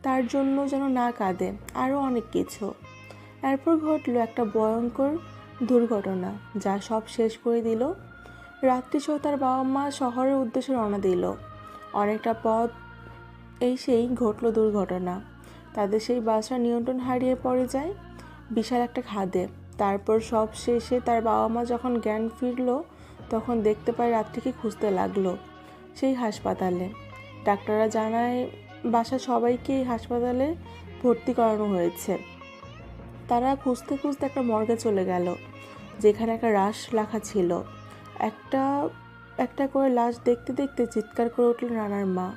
তার জন্য যেন না কাঁদে, আরও অনেক কিছু। এরপর ঘটলো একটা ভয়ঙ্কর দুর্ঘটনা যা সব শেষ করে দিল। রাত্রি সহ তার বাবা মা শহরের উদ্দেশ্যে রওনা দিল। অনেকটা পথ এসেই ঘটলো দুর্ঘটনা। তাদের সেই বাসটা নিয়ন্ত্রণ হারিয়ে পড়ে যায় বিশাল একটা খাদে। তারপর সব শেষে তার বাবা মা যখন জ্ঞান ফিরল তখন দেখতে পায় রাত্রিকে খুঁজতে লাগলো সেই হাসপাতালে। ডাক্তাররা জানায় বাসা সবাইকে এই হাসপাতালে ভর্তি করানো হয়েছে। তারা খুঁজতে খুঁজতে একটা মর্গে চলে গেল, যেখানে একটা লাশ লেখা ছিল। একটা একটা করে লাশ দেখতে দেখতে চিৎকার করে উঠলেন রানার মা।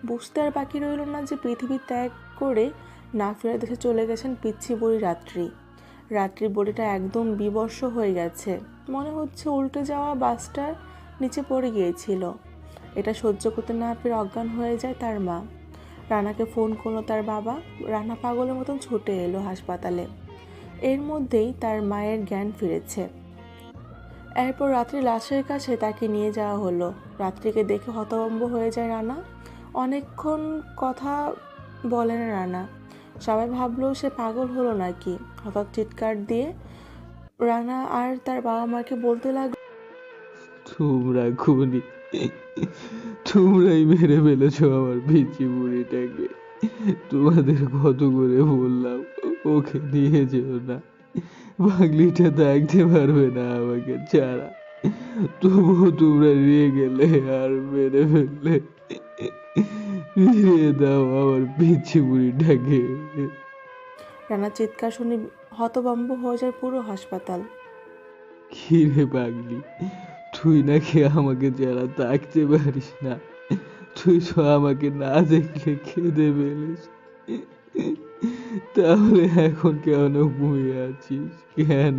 বুঝতে আর বাকি রইল না যে পৃথিবী ত্যাগ করে না ফেরার দেশে চলে গেছেন পিচ্ছি বুড়ি রাত্রি। রাত্রির বডিটা একদম বিবর্ষ হয়ে গেছে, মনে হচ্ছে উল্টে যাওয়া বাসটার নিচে পড়ে গিয়েছিল। এটা সহ্য করতে না পেরে অজ্ঞান হয়ে যায় তার মা। রানাকে ফোন করলো তার বাবা। রানা পাগলের মতন ছুটে এলো হাসপাতালে। এর মধ্যেই তার মায়ের জ্ঞান ফিরেছে। এরপর রাত্রি লাশের কাছে তাকে নিয়ে যাওয়া হলো। রাত্রিকে দেখে হতভম্ব হয়ে যায় রানা। অনেকক্ষণ কথা বলে না রানা। সবাই ভাবলো সে পাগল হলো নাকি। হঠাৎ চিৎকার দিয়ে রানা আর তার বাবা মাকে বলতে লাগলো, তোমরা খুনি, তোমরাই মেরে ফেলেছো আমার পিচ্ছি বুড়িটাকে। তোমাদের কত করে বললাম ওকে নিয়ে যেও না, পাগলিটা থাকতে পারবে না আমাকে ছাড়া, তবুও তোমরা নিয়ে গেলে আর মেরে ফেললে। ফিরিয়ে দাও আমার পিচ্ছি বুড়িটাকে। রানা চিৎকার শুনে হতভম্ব হয়ে যায় পুরো হাসপাতাল। কি রে পাগলি, তুই নাকি আমাকে যারা থাকতে পারিস না? তুই তো আমাকে না দেখলে খেতে ফেলিস, তাহলে এখন কেন ঘুমিয়ে আছিস? কেন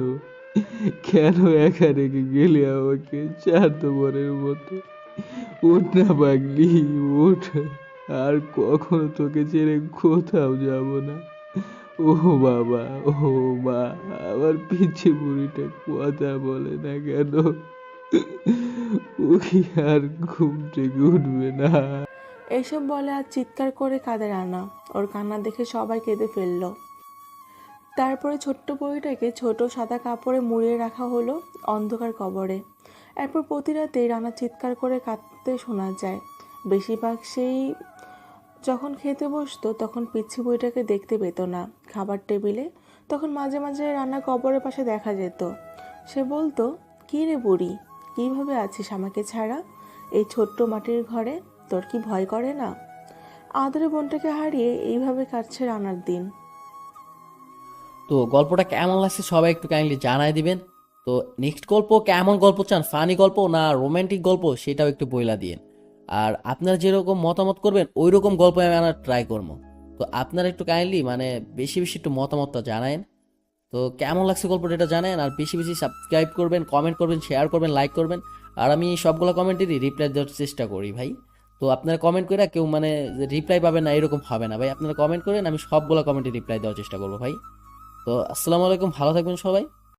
কেন একা রেখে গেলি আমাকে স্বার্থপরের মতো? ওঠ না পাগলি, ওঠ, আর কখনো তোকে ছেড়ে কোথাও যাব না। ও বাবা, ও মা, আমার পিছে বুড়িটা কথা বলে না কেন? ও কি আর ঘুম থেকে উঠবে না? এইসব বলে আর চিৎকার করে কাঁদে রানা। ওর কান্না দেখে সবাই কেঁদে ফেললো। তারপরে ছোট্ট বইটাকে ছোট সাদা কাপড়ে মুড়িয়ে রাখা হলো অন্ধকার কবরে। এরপর প্রতি রাতে রানা চিৎকার করে কাঁদতে শোনা যায়। বেশিরভাগ সেই যখন খেতে বসতো তখন পিচ্ছি বইটাকে দেখতে পেত না খাবার টেবিলে। তখন মাঝে মাঝে রানা কবরের পাশে দেখা যেত। সে বলতো, কী রে বুড়ি, কীভাবে আছিস আমাকে ছাড়া এই ছোট্ট মাটির ঘরে? তোর কি ভয় করে না? আদরে বোনটাকে হারিয়ে এইভাবে কাটছে রানার দিন। তো গল্পটা কেমন লাগছে সবাই একটু কাইন্ডলি জানাই দিবেন। তো নেক্সট গল্প কেমন গল্প চান, ফানি গল্প না রোমান্টিক গল্প, সেটাও একটু বইলা দিন। আর আপনারা যেরকম মতামত করবেন ওই রকম গল্প আমি আনার ট্রাই করবো। তো আপনারা একটু কাইন্ডলি মানে বেশি বেশি একটু মতামতটা জানায়েন। তো কেমন লাগছে গল্পটা এটা জানায়েন, আর বেশি বেশি সাবস্ক্রাইব করবেন, কমেন্ট করবেন, শেয়ার করবেন, লাইক করবেন। আর আমি সবগুলো কমেন্টেরই রিপ্লাই দেওয়ার চেষ্টা করি ভাই। তো আপনারা কমেন্ট করে কেউ মানে রিপ্লাই পাবেন না এরকম হবে না ভাই। আপনারা কমেন্ট করেন, আমি সবগুলো কমেন্টে রিপ্লাই দেওয়ার চেষ্টা করবো ভাই। তো আসসালামু আলাইকুম, ভালো থাকবেন সবাই।